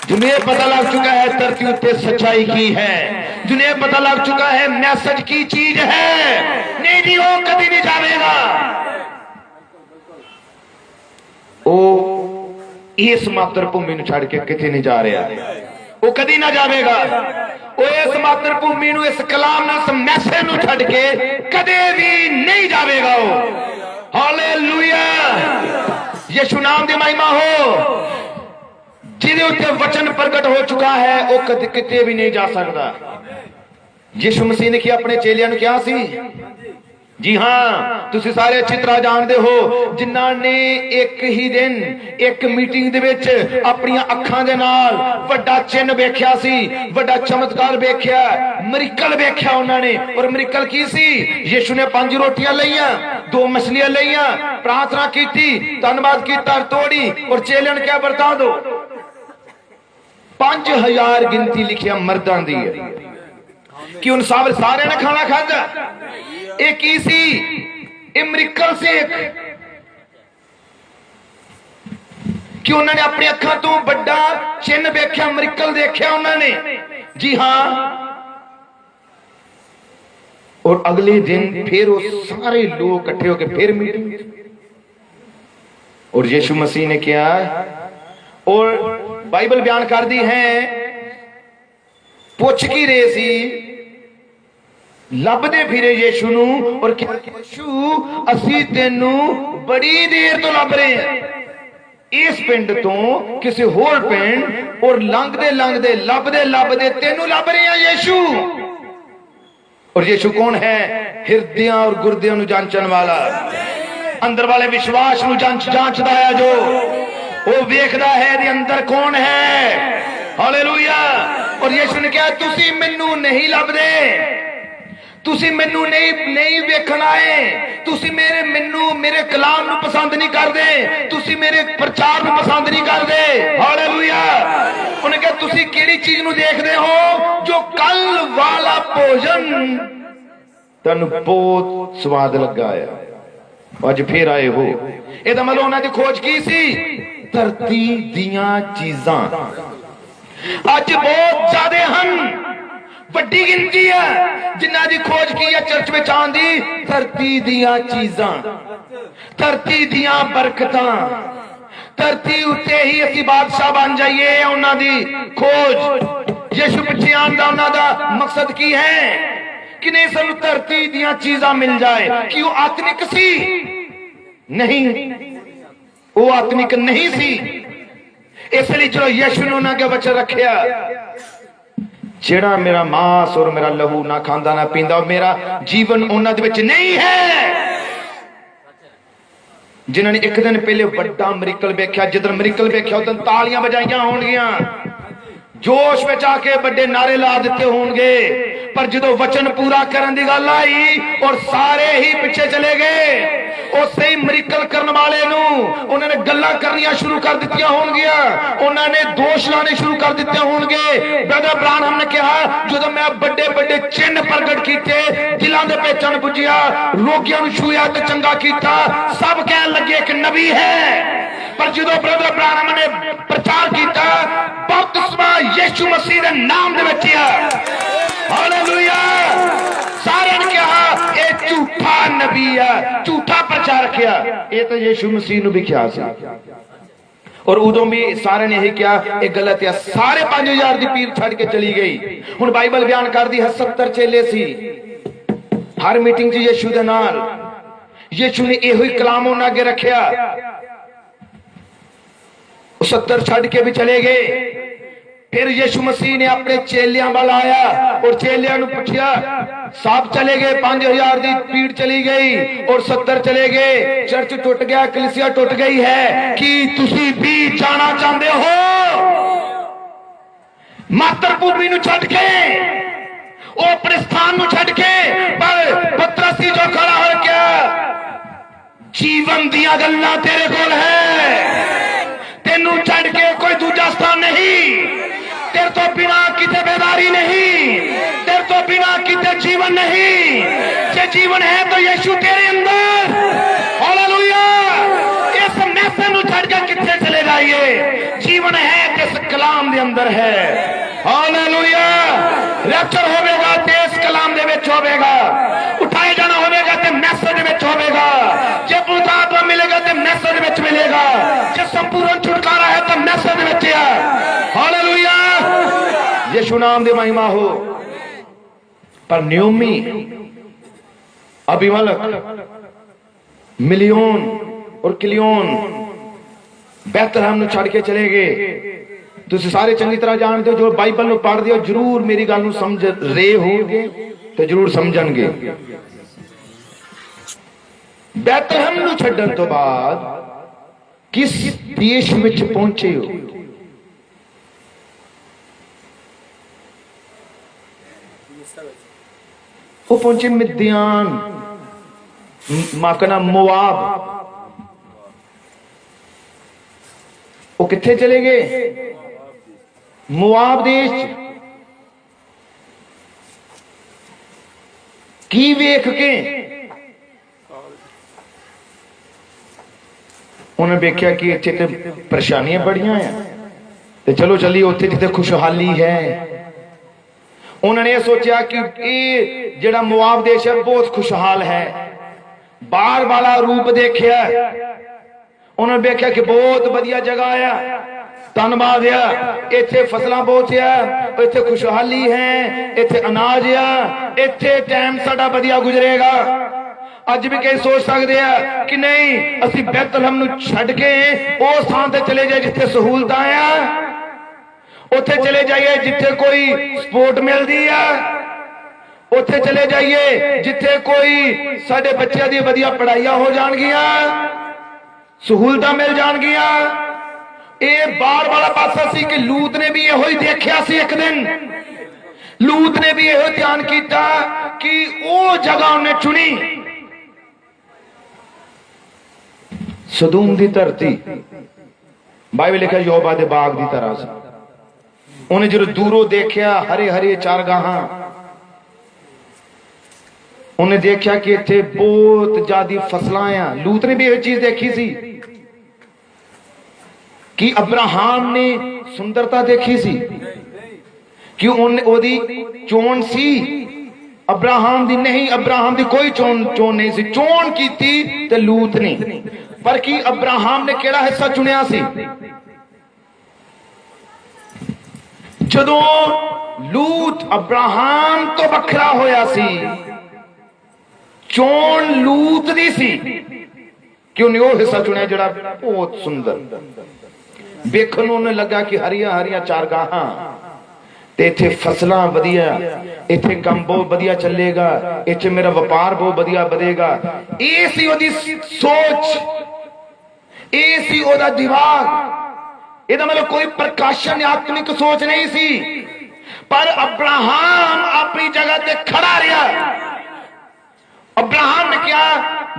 जिन्हें पता लग चुका है धरती उत्ते सच्चाई की है, जिन्हें पता लग चुका है मैसेज की चीज है। नहीं जी, वो कभी नहीं जाएगा, वो इस मातृभूमि छड़ के कितने नहीं जा रहा, वो कभी ना जाएगा। वो इस मातृभूमि इस कलाम इस मैसेज नूं छड़ के कदे भी नहीं जाएगा। वो हालेलुया। यीशु नाम दी महिमा हो। जिहदे उत्ते वचन प्रगट हो चुका है वो कदे किते भी नहीं जा सकता। यीशु मसीह ने क्या अपने चेलियां नूं कहा सी जी हाँ, तुसी सारे अच्छी तरह जानते हो जिन्हां ने एक ही दिन एक मीटिंग दे विच अपनी अखां दे नाल वड्डा चिन्ह वेख्या सी, वड्डा चमत्कार वेख्या, मिरेकल वेख्या उन्होंने। और मिरेकल की सी? यीशु ने 5 रोटियां लईयां, 2 मछलियां लईयां, प्रार्थना की, धन्यवाद कीता, तोड़ी और चेलियां ने क्या बरता दो। 5000 गिनती लिखिया मर्दां दी है कि उन सारे ने खाना खादा। एक ही सी, मिरेकल से एक कि उन्होंने अपनी अखां तो बड़ा चिन्ह देखा, मिरेकल देखा उन्होंने। जी हाँ, और अगले दिन फिर वो सारे लोग इकट्ठे होकर फिर मीटिंग, और यीशु मसीह ने क्या, और बाइबल बयान कर दी है, पुछ की रहे सी, लभदे फिरे यीशु नू, और क्या यीशु असी तेनू बड़ी देर तो लभ रहे हैं, इस पिंड तो किसी होर पिंड, और लंघदे लंघदे लभदे लभदे तेनू लभ रहे हैं यीशु। और यीशु कौन है? हृदय और गुरदियां नू जांचण वाला, अंदर वाले विश्वास नू जांचदा है, जो वो वेखदा है दे अंदर कौन है। हालेलुया। और यीशु ने कहा तुसी मैनू नहीं लभदे, तुसी मैनू नहीं वेखण आए, तुसी मेरे कलाम नू पसंद नहीं करदे, तुसी मेरे प्रचार नू पसंद नहीं करदे। हालेलुया। उन्हें कहा तुसी केड़ी चीज नू देखदे हो? जो कल वाला भोजन तुहानू बहुत स्वाद लगा है, अज फिर आए हो। इहदा मतलब उन्हां दी खोज की सी? धरती दियां चीजां अज बहुत ज्यादा हैं, वड्डी गिनती है जिन्हां दी खोज की है चर्च में आंदी। धरती दियां चीजां, धरती दियां बरकतां, धरती उत्ते ही असी बादशाह बन जाइए, उन्हां दी खोज। यीशु पिछे आन दा उन्हां दा मकसद की है कि नहीं सानू धरती दियां चीजां मिल जाए। कि वो आत्मिक सी? नहीं, वो आत्मिक नहीं सी। इसलिए चलो यीशु ने उन्हां के वचन रखिया, जेड़ा मेरा मांस और मेरा लहू ना खांदा ना पींदा, मेरा जीवन उन्हां दे विच नहीं है। जिन्होंने एक दिन पहले बड़ा मिरेकल वेख्या, जिधर मिरेकल वेख्या उधर तालियां बजाइयां होणगियां, जोश में आके बड़े नारे ला दिते होंगे। पर जो वचन पूरा करने की गल आई और सारे ही पिछे चले गए, उस ही मिरेकल करने वाले उन्होंने गल्लां करनियां शुरू कर दित्तियां होणगियां, उन्होंने दोष लाने शुरू कर दिते होंगे। ब्रदर ब्रानहम ने कहा जो मैं बड़े बड़े चिन्ह प्रगट किए, दिलों के पहचान बुझिया, रोगियों को छूया तो चंगा किया, सब कह लगे कि नबी है। पर जो ब्रदर ब्रानहम ने प्रचार किया बपतिस्मा यीशु मसीह के नाम दे विच हालेलुया, सारे ने कहा यह झूठा नबी है, झूठा प्रचार किया। ये तो यीशु मसीह नूं भी किया सी, और उदों भी सारे ने यही किया ये गलत है। सारे 5000 की भीड़ छड़ के चली गई। हुण बाइबल बयान कर दी है 70 चेले सी हर मीटिंग च यीशु दे नाल। यीशु ने इहो ही कलाम उन्हां अगे रखिया, 70 छड़ के भी चले गए। फिर यीशु मसीह ने अपने चेलियां वाल आया और चेलियां नूं पुछया, सब चले गए, 5000 की भीड़ चली गई और 70 चले गए, चर्च टुट गया, कलीसिया टुट गई है, कि तुसी भी जाना चाहते हो मातृभूमि नूं छड्ड के, वो अपने स्थान नूं छड्ड के। पर पतरस जो खड़ा हो गया, जीवन दियां गल्लां तेरे कोल है, तेनू छड्ड के कोई दूजा स्थान नहीं, तेरे तो बिना किते बेदारी नहीं, तेरे तो बिना किते जीवन नहीं। जे जीवन है तो यीशु तेरे अंदर। हालेलुया। इस मैसेज नूं छड्ड के किथे चले जाइए, जीवन है किस कलाम दे अंदर है। हालेलुया। रैप्चर होवेगा ते इस कलाम दे विच होवेगा, उठाए जाना होवेगा ते मैसेज विच होवेगा, जे पवित्र आत्मा मिलेगा ते मैसेज विच मिलेगा, जे संपूर्ण छुटकारा है तो मैसेज विच है। हालेलुया। यीशु नाम दे महिमा हो। पर न्योमी, अबीमेलेक, मिलियन और किलियन बेथलेहम नूं छड्ड के चले गए। तुसीं सारे चंगी तरह जानते हो, जो बाइबल नूं पढ़दे हो जरूर मेरी गल नूं समझ रहे होगे तो जरूर समझणगे। बैतलहम नूं छड्डण तो बाद किस देश विच पहुंचे हो? वो पहुंचे मिद्यान, मां का नाम मोआब। वो किथे चले गए? मोआब देश। की वेख के उन्हें वेख्या कि इत्थे ते परेशानियां बड़ियां हैं, ते चलो चलिए उत्थे जिथे खुशहाली है। उन्होंने सोचा कि ये जिहड़ा मोआब देश है बहुत खुशहाल है। बाहर वाला रूप देखिया, उन्होंने देखा कि बहुत बढ़िया जगह है, धन्यवाद है, इत्थे फसलां बहुत है, इत्थे खुशहाली है, इत्थे अनाज है, इत्थे टाइम साडा बढ़िया गुजरेगा। अज भी कई सोच सकते हैं कि नहीं असी बैतलहम नूं छड्ड के उस स्थान ते चले जाए जिथे सहूलतां है, उत्थे चले जाइए जिथे कोई सपोर्ट मिलती है, उत्थे चले जाइए जिथे कोई साडे बच्चों दी वधिया पढ़ाइयां हो जाणगियां, सहूलतां मिल जाणगियां। ये बार वाला पासा सी कि लूत ने भी यही देखिया सी। एक दिन लूत ने भी यही ध्यान किया कि वो जगह उन्हें चुनी, सदूम दी धरती। बाइबल लिखा योबा दे बाग दी तरह से। उन्हें जो दूरों देखिया हरे हरे चारगाहां, उन्हें देखा कि इत्थे बहुत ज्यादा फसलां हैं। लूत ने भी यह चीज देखी सी कि अब्राहम ने सुंदरता देखी सी कि ओदी चोन सी अब्राहम दी नहीं, अब्राहम दी कोई चोन नहीं सी। चोन की थी ते लूत ने, पर कि अब्राहम ने केड़ा हिस्सा चुनिया सी? जदों लूत अब्राहम तो बखरा होया सी, चोन लूत दी सी कि उन्हें वो हिस्सा चुनिया जड़ा बहुत सुंदर। वेखण नूं लगा कि हरिया हरिया चारगाहां ते इत्थे फसलां वधिया, इत्थे काम बहुत वधिया चलेगा, इत्थे मेरा व्यापार बहुत वधिया बढ़ेगा। ये सी ओदी सोच, ये सी ओदा दिमाग। ये मतलब कोई प्रकाशन आत्मिक सोच नहीं सी। पर अब्राहम अपनी जगह ते खड़ा रहा। अब्राहम ने क्या,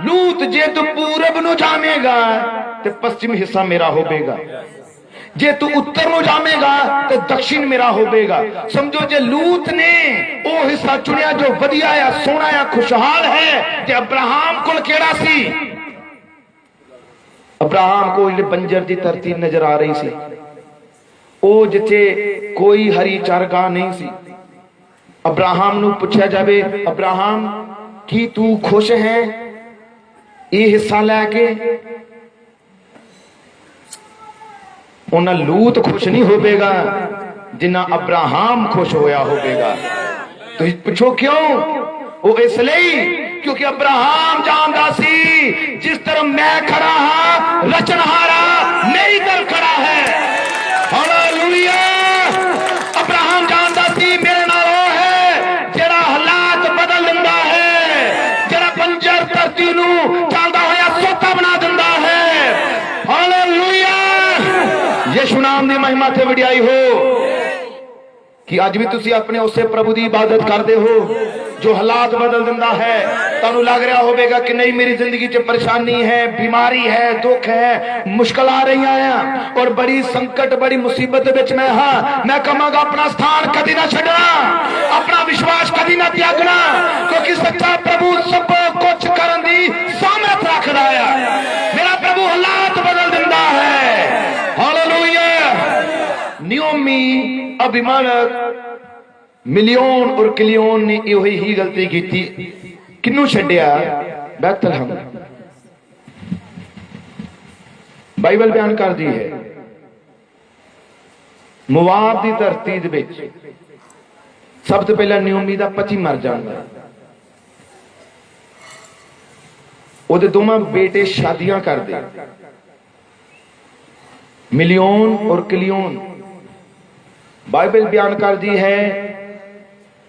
लूत जे तू पूरब नु जामेगा ते पश्चिम हिस्सा मेरा होवेगा, जे तू उत्तर नु जामेगा तो दक्षिण मेरा होवेगा। समझो जे लूत ने वो हिस्सा चुनिया जो वधिया है, सोना है, खुशहाल है, ते अब्राहम को केड़ा सी? अब्राहम को जिहड़ी बंजर दी धरती नजर आ रही सी, ओ जिथे कोई हरी चारगाह नहीं सी। अब्राहम नु पूछा जावे, अब्राहम की तू खुश है ये हिस्सा लैके? उन्हें लूत खुश नहीं होगा जिन्ना अब्राहम खुश होया होगा। तो पूछो क्यों? वो इसलिए क्योंकि अब्राहम जानता सी जिस तरह मैं खड़ा हाँ, रचनहारा मेरी तरफ खड़ा है। हालेलुया। अब्राहम जानता सी मेरे नाल वो है जेड़ा हालात बदल दिंदा है, जेड़ा बंजर धरती नू चलदा होया सोता बना दिंदा है। हालेलुया। यीशु नाम दी महिमा ते वडियाई हो। कि अज भी तुसी अपने उसे प्रभु की इबादत करते हो जो हालात बदल दिंदा है। तुहानू लग रहा होगा कि नहीं मेरी जिंदगी च परेशानी है, बीमारी है, दुख है, मुश्किल आ रही हैं और बड़ी संकट बड़ी मुसीबत विच मैं हाँ, मैं कहांगा अपना स्थान कदी ना छड्डना, अपना विश्वास कदी ना त्यागना, क्योंकि सच्चा प्रभु सब कुछ करन दी सामर्थ रखदा है। मेरा प्रभु हालात बदल दिंदा है। हालेलुया। नियोमी अभिमानक मिलियन और किलियन ने यही ही गलती की थी। किन्नू छड्डिया? बैतलहम। बाइबल बयान कर दी है मोआब की धरती दे विच सब तो पहला नियोमी दा पति मर जाता। ओदे दोवां बेटे शादियां करदे, मिलियन और किलियन। बाइबल बयान कर दी है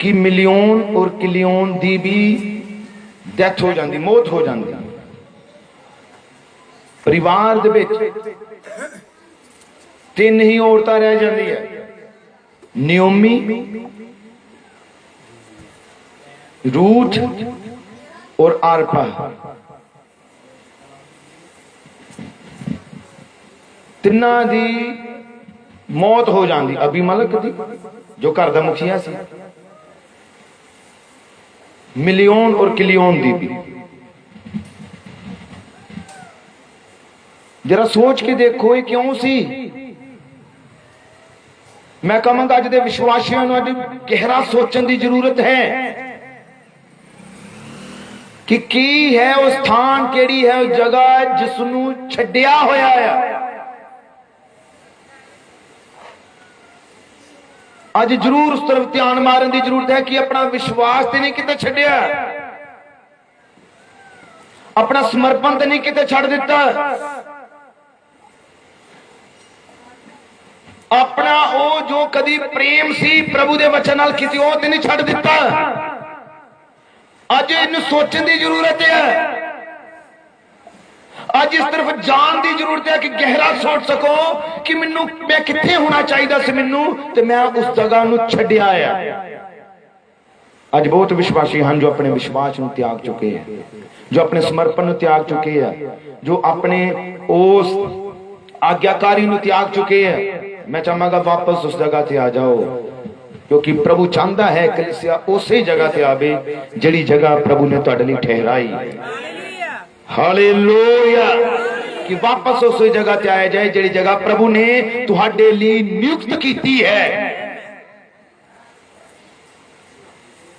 कि मिलियन और किलियन दी भी डेथ हो जाती, मौत हो जाती। परिवार दे विच तीन ही औरतां रह जांदियां, नियोमी, रूथ और आरपा। तिन्ना दी मौत हो जाती। अबीमलक दी जो घर दा मुखिया सी, मिलियन और किलियन दी भी। जरा सोच के देखो ये क्यों सी। मैं कहूंगा अज दे विश्वासियों नूं अज गहरा सोचने की जरूरत है कि की है वो स्थान, केड़ी है वो जगह जिसनूं छड्डिया होया है। अज जरूर उस तरफ ध्यान मारन की जरूरत है कि अपना विश्वास तो नहीं किते छड्डिया, अपना समर्पण तो नहीं किते छड़ दिता, अपना वो जो कदी प्रेम सी प्रभु दे वचन नाल किसी वो तो नहीं छड़ दिता। अज इन्हूं सोचने की जरूरत है, अज इस तरफ जान की जरूरत है कि गहरा सोच सको कि मैनू मैं कित्थे होना चाहिए सी, मैनू ते मैं उस जगह नूं छड्डिया है। अज बहुत विश्वासी हैं जो अपने विश्वास नूं त्याग चुके हैं, जो अपने समर्पण नूं त्याग चुके हैं, जो अपने उस आज्ञाकारी नूं त्याग चुके हैं। मैं चाहांगा वापस उस जगह ते आ जाओ, क्योंकि प्रभु चाहता है कलीसिया उसी जगह ते आवे जिहड़ी जगह प्रभु ने तुहाडे लई ठहराई। हालेलुया। कि वापस उस जगह ते आया जाए जिहड़ी जगह प्रभु ने तुहाडे लई नियुक्त कीती है।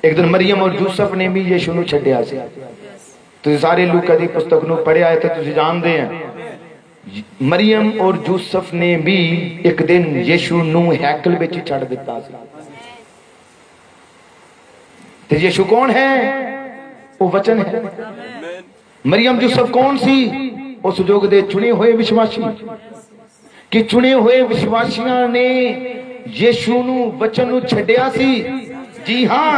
एक दिन मरियम और यूसुफ ने भी यीशु नूं छड्डिया सी। तुसीं सारे लूका दी पुस्तक नूं पढ़िया है तो तुसीं जानदे हैं मरियम और यूसुफ ने भी एक दिन यीशु नूं हैकल विच छड्ड दिता सी। ते यीशु कौन है? वो वचन है। मरियम यूसुफ कौन सी? उस युग दे चुने हुए विश्वासी। कि चुने हुए विश्वासियों ने यीशु नूं वचन नूं छड्डिया सी। जी हां,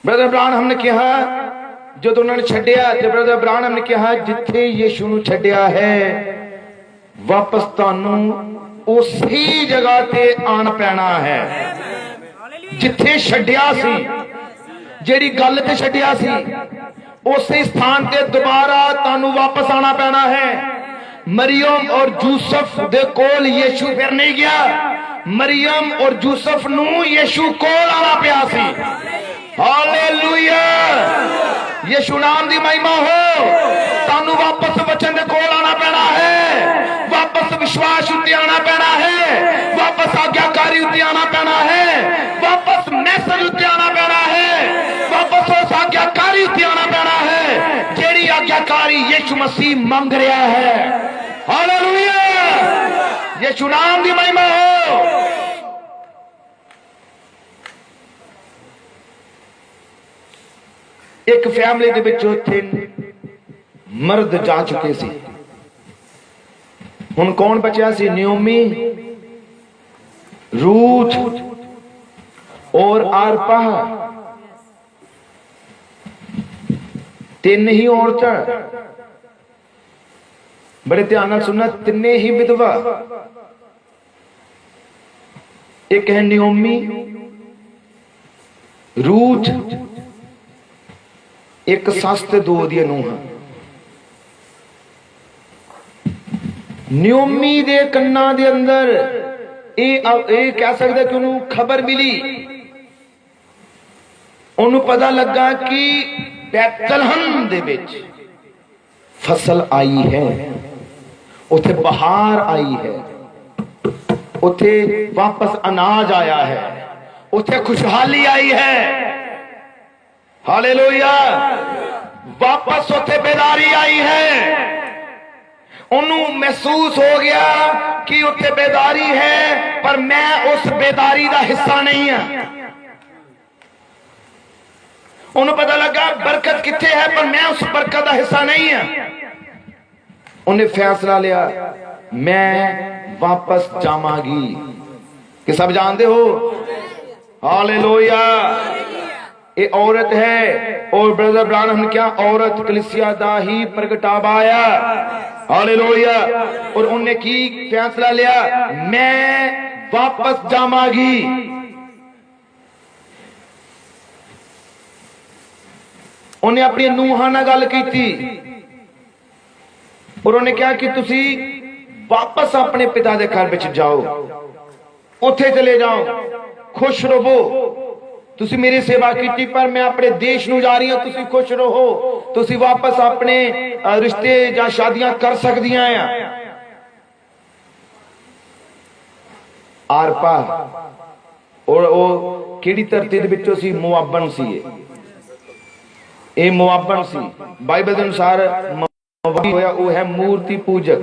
ब्रदर ब्रानहम ने कहा जो उन्होंने छड्डिया, ते ब्रदर ब्रानहम ने कहा जिथे यीशु नूं छड्डिया है वापस तुहानूं उसी जगह ते आना पैना है जिथे छड्डिया सी, जेड़ी गल ते छड्डिया सी उसी स्थान ते दोबारा तुहानूं वापस आना पैना है। मरियम और यूसुफ दे कोल यीशु फिर नहीं गया, मरियम और यूसुफ नूं यीशु कोल आना पिया सी। हालेलुया। यीशु नाम दी महिमा हो। तानू वापस वचन दे कोल आना पैना है, वापस विश्वास उत्ते आना पैना है, वापस आज्ञाकारी उत्ते आना पैना है, वापस मैसेज उत्ते आना पैना है, वापस उस आज्ञाकारी उत्ते आना पैना है जेड़ी आज्ञाकारी यीशु मसीह मंग रहा है। हालेलुया। यीशु नाम दी महिमा हो। एक फैमिली दे विच उत्थे मर्द जा चुके सी। हुण कौन बचा सी? नियोमी, रूथ और आरपा। तीन ही औरतां। बड़े ध्यान नाल सुनना, तिन्ने ही विधवा। एक है नियोमी, रूथ, एक सस ते दो दी नूहां। नियोमी दे कन्ना दे अंदर ये कह सकदा कि उन्होंने खबर मिली, उन्होंने पता लगा कि बैतलहम दे विच फसल आई है, उथे बहार आई है, उथे वापस अनाज आया है, उथे खुशहाली आई है। हालेलुया। वापस उथे बेदारी आई है। उन्होंने महसूस हो गया कि उथे बेदारी है पर मैं उस बेदारी का हिस्सा नहीं हां। उन्हें पता लगा बरकत किथे है पर मैं उस बरकत का हिस्सा नहीं हां। उन्हें फैसला लिया मैं वापस जावांगी। कि सब जानते हो? हालेलुया। ये औरत है। और ब्रदर ब्रानम क्या औरत कलीसिया दा ही प्रगटावा आया, हालेलुया। और उन्हें की फैसला लिया, मैं वापस जावांगी। उन्हें अपनी नूहां नाल गल की और उन्हें कहा कि तुसी वापस अपने पिता के घर विच जाओ, उथे चले जाओ, खुश रहो। तुसी मेरी सेवा की, पर मैं अपने देश नूं जा रही हूं, तुसी खुश रहो। तुसी वापस अपने रिश्ते या शादियां कर सकदियां हैं। आर पार और वो किहड़ी धरती दे विचों सी? मुआबन सी। ये मुआबन सी। बाइबल के अनुसार होया वो है मूर्ति पूजक,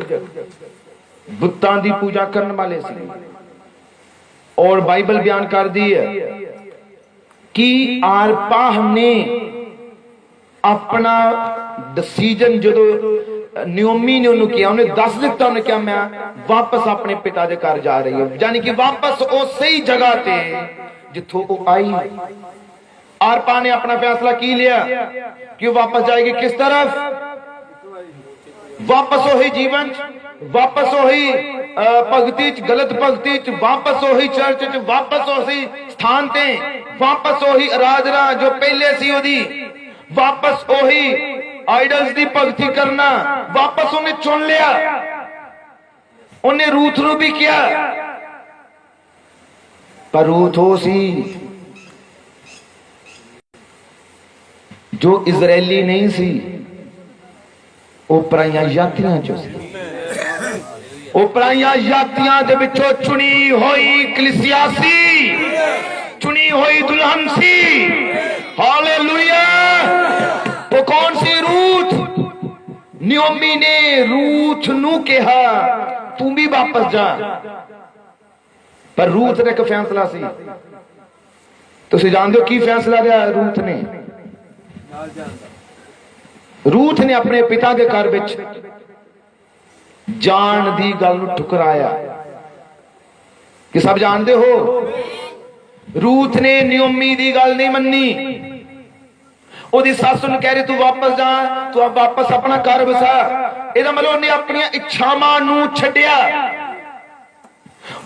बुत्तां दी पूजा करने वाले सी। और बाइबल बयान कर दी है कि आरपाह ने अपना डिसीजन जो नियोमी ने उन्होंने किया, उन्हें दस दिता, उन्हें क्या मैं वापस अपने पिता के घर जा रही हूं, यानी कि वापस उस सही जगह ते जिथों वो आई। आरपाह ने अपना फैसला की लिया कि वापस जाएगी किस तरफ? वापस वही जीवन, वापस वही भगती च, गलत भगती च, वापस वही चर्च च, वापस वही स्थान ते, वापस वही आराधना जो पहले सी ओदी, वापस वही आइडल्स दी भगती करना, वापस उन्हें चुन लिया। उन्हें रूथ नूं भी किया, पर रूथ हो सी जो इजरायली नहीं सी, वो पराइयां जातियां चो सी। वो पराइयां जातियां दे विचों चुनी हुई कलीसिया सी, चुनी हुई दुल्हन सी, हालेलुया। वो कौन सी? रूथ। नियोमी ने रूथ नू कहा तू भी वापस जा, पर रूथ ने एक फैसला सी। तुसीं जानदे हो की फैसला लिया रूथ ने? रूथ ने अपने पिता के घर विच जान दी गल नूं ठुकराया। कि सब जानते हो, रूथ ने नियोमी दी गल नहीं मन्नी। ओदी सस नूं कह रही तू वापस जा, तू अब वापस अपना घर बसा। इहदा मतलब उन्हें अपनी इच्छावां नूं छड्डिया,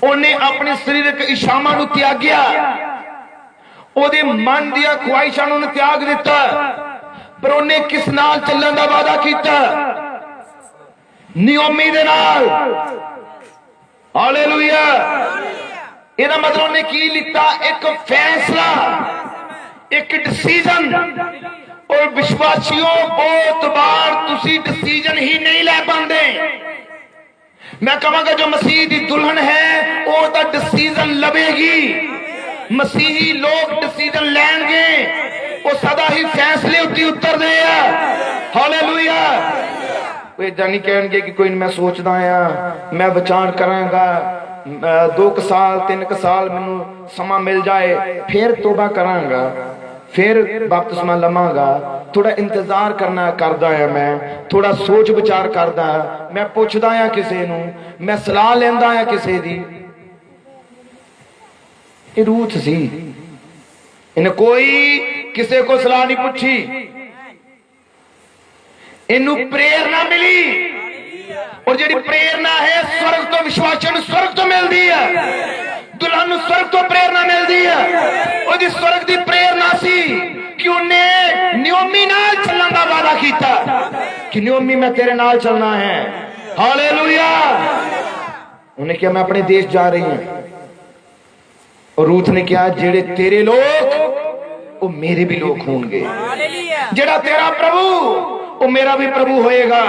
उन्हें अपनी शरीरक इच्छावां नूं त्याग्या, ओदे मन दी ख्वाहिशां नूं त्याग दिता। पर उन्हें किस नाल चलण दा वादा कीता? नियोमी दे नाल, हालेलुया। इहदा मतलब उन्हें की लिता? एक फैसला, एक डिसीजन। और विश्वासियों, बहुत बार तुसी डिसीजन ही नहीं ले पाते। मैं कहूंगा जो मसीह दी दुल्हन है वो तो डिसीजन लवेगी। मसीही लोग डिसीजन लेंगे, वो सदा ही फैसले उत्ते उतरदे आ, हालेलुया। कोई जानी कहेंगे कि कोई मैं सोचदा आ, मैं विचार करांगा, 2 साल 3 साल मैनू समा मिल जाए फिर तोबा करांगा, फिर बपतिस्मा लवांगा, थोड़ा इंतजार करना करदा है, मैं थोड़ा सोच विचार करदा, मैं पुछदा आ किसे नू, मैं सलाह लैंदा आ किसे दी। ये रूथ सी, इन्हें कोई किसे को सलाह नहीं पूछी, इनू प्रेरणा मिली। और जी प्रेरणा है स्वर्ग तो, विश्वासियों को स्वर्ग तो मिलती है, दुल्हन स्वर्ग तो प्रेरणा मिलती है। और स्वर्ग की प्रेरणा सी कि उन्हें नियोमी नाल चलने का वादा किया कि नियोमी मैं तेरे नाल चलना है, हालेलुया। उन्हें क्या मैं अपने देश जा रही हूं। और रूथ ने क्या? जेड़े तेरे लोग वो मेरे भी लोग होंगे, जेड़ा तेरा प्रभु वो मेरा भी प्रभु होएगा।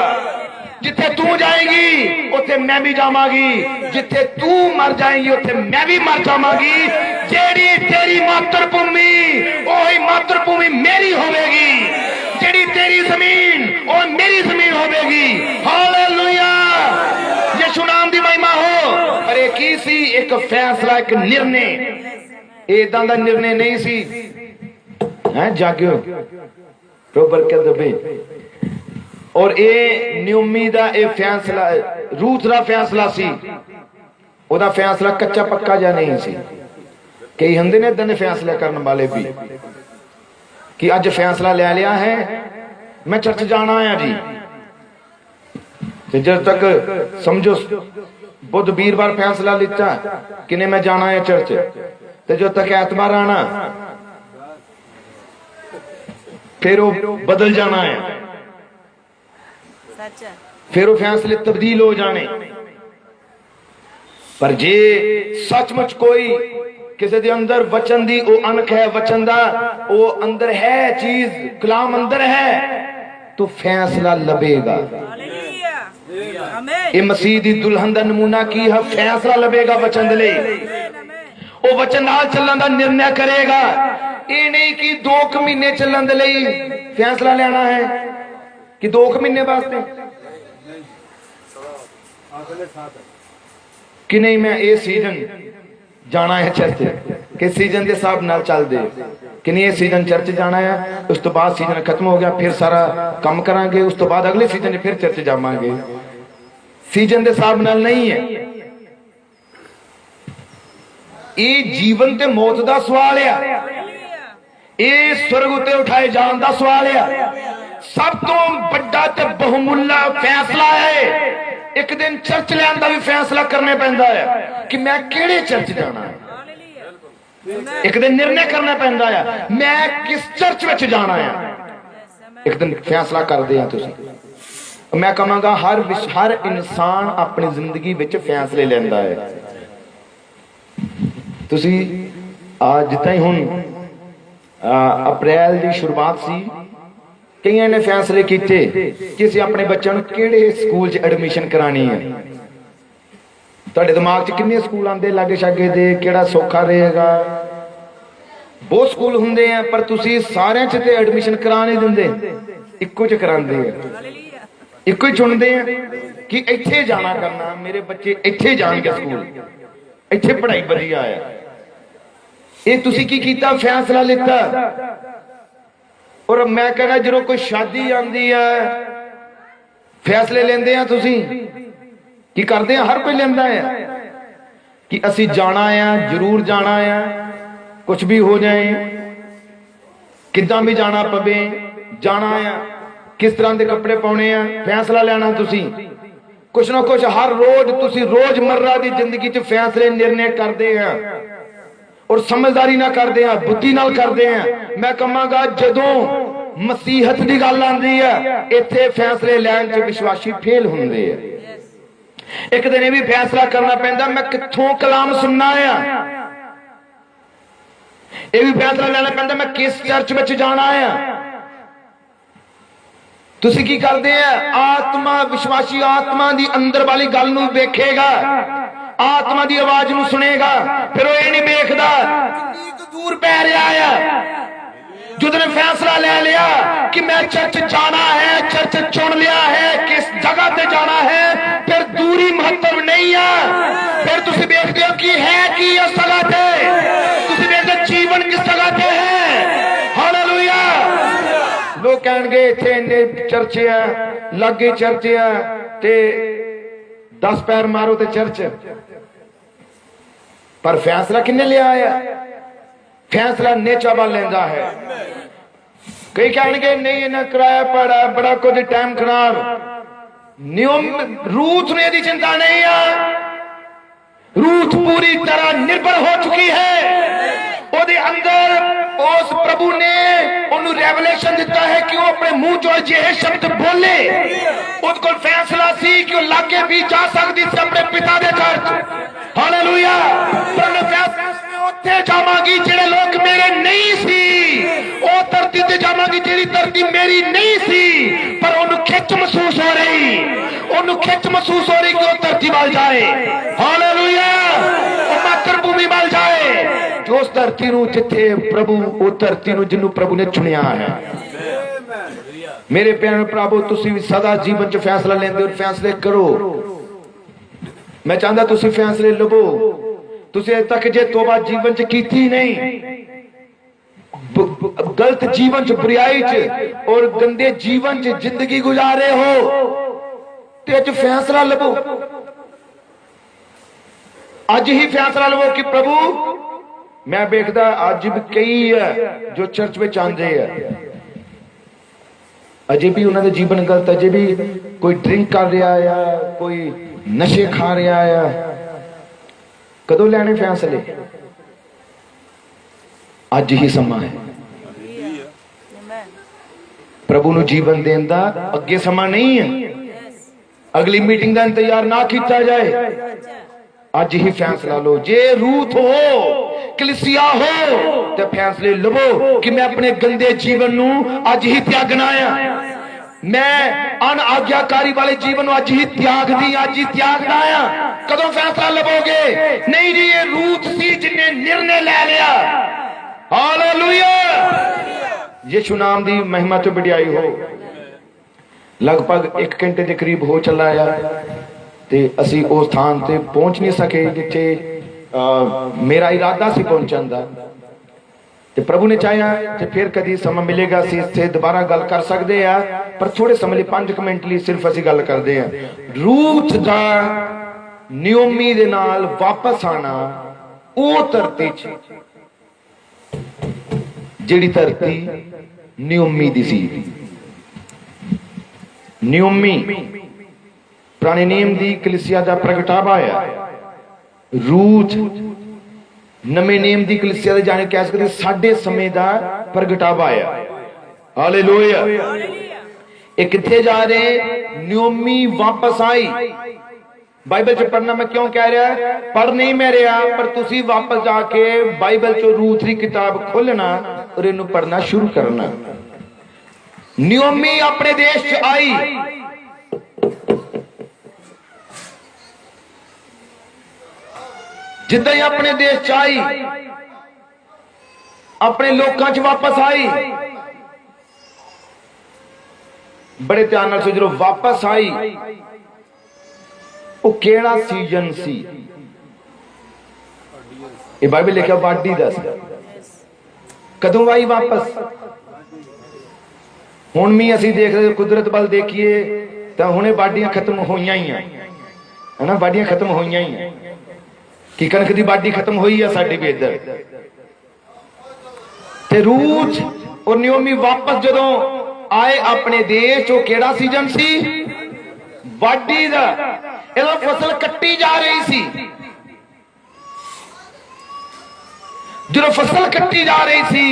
जिथे तू जाएगी उथे मैं भी जावांगी, जिथे तू मर जाएगी उथे मैं भी मर जावांगी। जेड़ी तेरी मातृभूमि वही मातृभूमि मेरी होगी, जेड़ी तेरी जमीन वो मेरी जमीन होगी, हालेलुया। यीशु नाम दी महिमा हो। पर एक ही सी, एक फैसला, एक निर्णय। इदां दा निर्णय नहीं सी है जाग्यो प्रभु के दबे। और ये नियोमी दा ये फैसला, रूथ दा फैसला सी, ओदा फैसला कच्चा पक्का जा नहीं सी। कई हुंदे ने इदां दे फैसले करने वाले भी, कि अज फैसला ले लिया है मैं चर्च जाना है जी। जब तक समझो बुध वीरवार फैसला लिता कि नहीं मैं जाना है चर्च, तो जो तक एतवार आना फिर वो बदल जाना है, फिर वो फैसले तब्दील हो जाने। पर जे सचमुच कोई किसी दे अंदर वचन दी वो अणख है, वचन दा वो अंदर है चीज, कलाम अंदर है, तो फैसला लबेगा। ये मसीह दी दुल्हन दा नमूना की है, फैसला लबेगा वचन दे लई, वो वचन नाल चलण दा निर्णय करेगा। ये नहीं कि 2 महीने चलण दे लई फैसला लेना है कि 2 महीने वास्ते कि नहीं मैं ये सीजन जाना है चर्च, कि सीजन के हिसाब नाल चल दे कि नहीं ये सीजन चर्च जाना है, उस तो बाद सीजन खत्म हो गया फिर सारा काम करांगे, उस तो बाद अगले सीजन फिर चर्च जावांगे। सीजन के हिसाब नाल नहीं है। ये जीवन ते मौत का सवाल है, ये स्वर्ग उत्ते उठाए जान का सवाल है। सब तो बड़ा ते बहुमुल्ला फैसला है। एक दिन चर्च लैन का भी फैसला करने पैंदा है कि मैं केड़े चर्च जाना है। एक दिन निर्णय करना पैंदा है मैं किस चर्च में जाना है। एक दिन फैसला कर दिया तुसीं। मैं कहांगा हर इंसान अपनी जिंदगी विच फैसले लैंदा है। तुसीं जिद्दां ही हुण अप्रैल की शुरुआत सी, कई ने फैसले किए कि असीं अपने बच्चों को किहड़े स्कूल च एडमिशन करानी है। तुहाडे दिमाग च किन्ने स्कूल आंदे लागे शागे दे, किहड़ा सौखा रहेगा? बहुत स्कूल हुंदे हैं, पर तुसीं सारियां च ते एडमिशन करा नहीं दिंदे, इक्को च करांदे हैं, इक्को ही चुनते हैं कि इत्थे जाना करना, मेरे बच्चे इत्थे जाणगे स्कूल, इत्थे पढ़ाई वधिया है। ये तुसीं की कीता? फैसला लिता। और मैं कहना जो कोई शादी आती है फैसले लेंदे हैं, तुसीं की करते हैं? हर कोई लेंदा है कि असी जाना है, जरूर जाना है, कुछ भी हो जाए, किदां भी जाना पवे, जाना है, किस तरह के कपड़े पाने हैं, फैसला लेना तुसीं। कुछ ना कुछ हर रोज तुसीं रोजमर्रा की जिंदगी च फैसले निर्णय करते हैं और समझदारी ना करते हैं, बुद्धि नाल करते हैं। मैं कहांगा जदों मसीहत की गल आती है, इत्थे फैसले लैन च विश्वासी फेल हुंदे हैं। एक दिन यह भी फैसला करना पैंदा मैं कित्थों कलाम सुनना है, यह भी फैसला लेना पैंदा मैं किस चर्च में जाना है। तुसीं की करते हैं? आत्मा, विश्वासी आत्मा की अंदर वाली गल नूं वेखेगा, आत्मा की आवाज नूं सुनेगा, फिर वो ये नहीं देखदा कितनी दूर पै रहा है। जो ने फैसला ले लिया कि मैं चर्च जाना है, चर्च चुन लिया है, किस जगह पे जाना है, फिर दूरी महत्व नहीं है। फिर तुसीं देखते हो कि है कि उस जगह पे, तुसीं देखते जीवन किस जगह पे है। हालेलुया। लोग कहणगे इत्थे इन्ने चर्च है, लागे चर्च है, ते 10 पैर मारो ते चर्च। पर फैसला किन्ने लिया है? फैसला नेचा वाल लेंदा है। कई कहणगे नहीं इन्हें किराया पड़ा, बड़ा कुछ टाइम खराब। नियम रूथ ने दी चिंता नहीं है। रूथ पूरी तरह निर्भर हो चुकी है। ओदे अंदर उस प्रभु ने उन्हें रेवलेशन दिता है कि वो अपने मुंह जो अजिहे शब्द बोले। उस को फैसला सी कि वो लागे भी जा सकती थी अपने पिता दे चर्च। हालेलुया। पर फैसला उत्थे जावांगी जेड़े लोग मेरे नहीं सी, वो धरती ते जावांगी जेड़ी धरती मेरी नहीं सी। पर उन्हें खिच महसूस हो रही, उन्हें खिच महसूस हो रही कि वो धरती वाल जाए। हालेलुया। वो मातृभूमि वाल जाए, जो उस धरती नूं जिथे प्रभु, वो धरती नूं जिन्हों प्रभु ने चुनिया है। मेरे प्यारे प्रभु, तुसीं भी सदा जीवन च फैसला लेंदे हो, फैसले करो। मैं चाहता तुसीं फैसले लवो। तुसीं अजे तक जे तौबा जीवन च कीती नहीं, गलत जीवन च, बुराई च और गंदे जीवन च जिंदगी गुजारे हो, ते अज फैसला लवो। अज ही फैसला लवो कि प्रभु मैं देखता अज भी कई है जो चर्च में आते हैं, अजे भी उन्होंने जीवन गलत, अजे भी कोई ड्रिंक कर रहा है, कोई नशे खा रहा है। कदों लेने फैसले? अज ही समा है। प्रभु नूं जीवन देने का अगे समा नहीं है। अगली मीटिंग का इंतजार ना किया जाए, अज ही फैसला लो। जे रूथ हो, कलीसिया हो, तो फैसले लवो कि मैं अपने गंदे जीवन नूं अज ही त्यागना है। मैं अन आज्ञाकारी वाले जीवन अज ही त्याग दी, अज ही त्यागना है। कदों फैसला लवोगे? नहीं जी, ये रूथ सी जिन्हें निर्णय ले लिया। हालेलुया, यीशु नाम दी महिमा तो बढ़ाई हो। लगभग 1 घंटे के करीब हो चला है ते असी उस स्थान ते पहुंच नहीं सके जिथे मेरा इरादा सी पहुंचण दा। ते प्रभु ने चाहा ते फिर कदी समय मिलेगा असी इत्थे दोबारा गल कर सकते हैं, पर थोड़े समय लिए 5 मिनट लिए सिर्फ असी गल करते हैं। रूथ दा नियोमी दे नाल वापस आना ओ धरती च जिहड़ी धरती नियोमी दी सी। नियोमी पुराने नियम दी कलीसिया दा प्रगटावा है। रूथ नवे नियम दी कलीसिया दे जाने कह सकते साडे समय दा प्रगटावा है। हालेलुया। एक किथे जा रहे? नियोमी वापस आई। बाइबल च पढ़ना मैं क्यों कह रहा, पढ़ नहीं मैं रहा, पर तुसी वापस जाके बाइबल चो रूथ की किताब खोलना और इन्हू पढ़ना शुरू करना। नियोमी अपने देश च आई, जिद्दां ही अपने देश च आई, अपने लोकां च वापस आई। बड़े ध्यान नाल सोचो, वापस आई वो केड़ा सीजन सी? ये बाइबल लिखा वाडी दा सी। कदों आई वापस? हुण भी असीं देख रहे कुदरत वाल देखिए तो हुणे वाडियां खत्म होईयां ही है ना, वाडियां खत्म होईयां ही है कि कनक दी वाडी खत्म हुई है साडी भी इधर। ते रूथ और नियोमी वापस जदों आए अपने देश, वो केड़ा सीजन सी? वाडी दा। इहदा फसल कट्टी जा रही सी। जो फसल कट्टी जा रही थी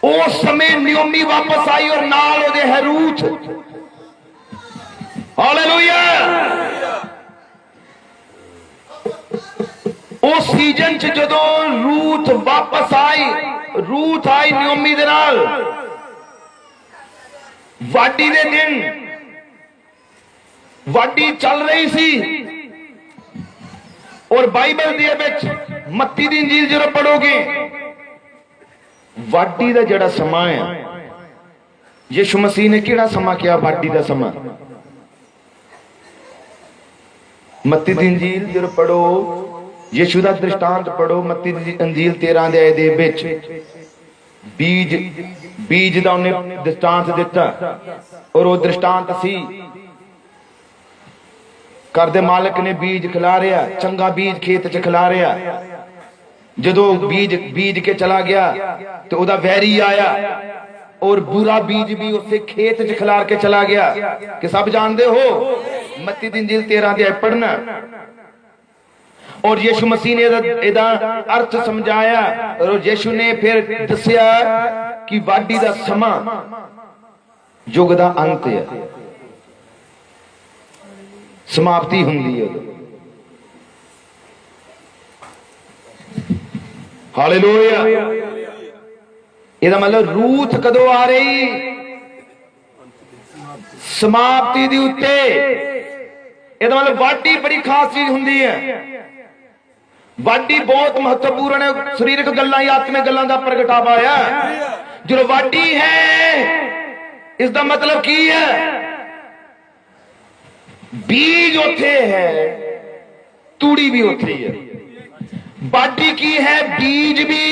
उस समय नियोमी वापस आई और नाल ओदे है रूथ। हालेलुया। उस सीजन च जदों रूथ वापस आई, रूथ आई नियोमी दे नाल वाडी दे दिन, वाडी चल रही सी। और बाइबल दे विच मत्ती दी इंजील जदों पढ़ोगे, वाडी दा जिहड़ा समा है, यीशु मसीह ने किहड़ा समा किया वाडी दा समा? मत्ती दी इंजील जदों पढ़ो, यीशु दा दृष्टांत पढ़ो, मत्ती दी इंजील 13 अध्याय दे विच बीज दा उन्हें दृष्टांत दिता। और वो दृष्टांत सी घर दे मालिक ने बीज खिला रहा, चंगा बीज खेत च खिला रहा। जदों बीज के चला गया तो उदा वैरी आया और बुरा बीज भी उससे खेत च खिलार के चला गया। कि सब जानते हो मत्ती दी इंजील 13 अध्याय पढ़ना। और यीशु मसीह ने इहदा अर्थ समझाया और यीशु ने फिर दस्या कि वाडी दा समा युग दा अंत है, समाप्ति हुंदी है। हालेलुया। इहदा मतलब रूथ कदों आ रही? समाप्ति दी उत्ते। इहदा मतलब वाडी बड़ी खास चीज हुंदी है। वाडी बहुत महत्वपूर्ण है। शरीरक गल्लां या आत्मिक गल्लां दा प्रगटावा है। जो वाडी है इसका मतलब की है? बीज उथे है, तूड़ी भी उथे है। वाडी की है बीज भी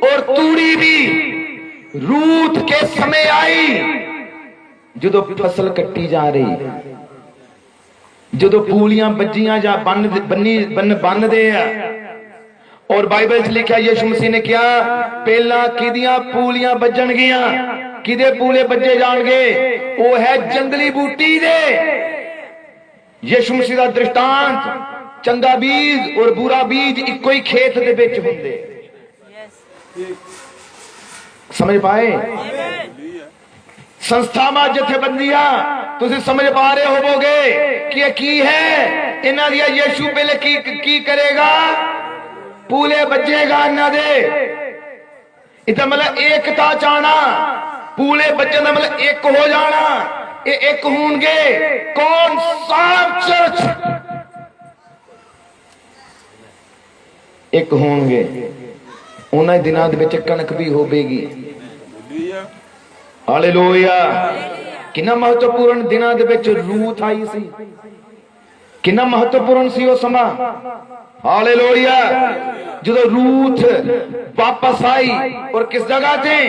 और तूड़ी भी। रूथ के समय आई जो फसल कट्टी जा रही, जो पूलियां बजियां या बनते हैं और बाइबल च लिखा यीशु मसीह ने क्या पहला किदियां पूलियां बजणगियां किदे पूले बजे जाणगे वो है जंगली बूटी दे। यीशु मसीह दा दृष्टांत चंगा बीज और बुरा बीज इको ही खेत दे विच हुंदे। समझ पाए? संस्थावां जथेबंदियां तुसीं समझ पा रहे होवोगे कि की है इन्हां दियां यीशु पहले की करेगा पूले बजेगा इन्हां दे। इदा मतलब एकता चाहना पूले बजन का मतलब एक हो जाना। ये एक होंगे कौन साफ चर्च एक होंगे उन्हें दिनों के कणक भी होगी। हालेलुया। कितना महत्वपूर्ण दिनों के रूथ आई सी कितना महत्वपूर्ण सी वो समा। हालेलुया। जो रूथ वापस आई और किस जगह थे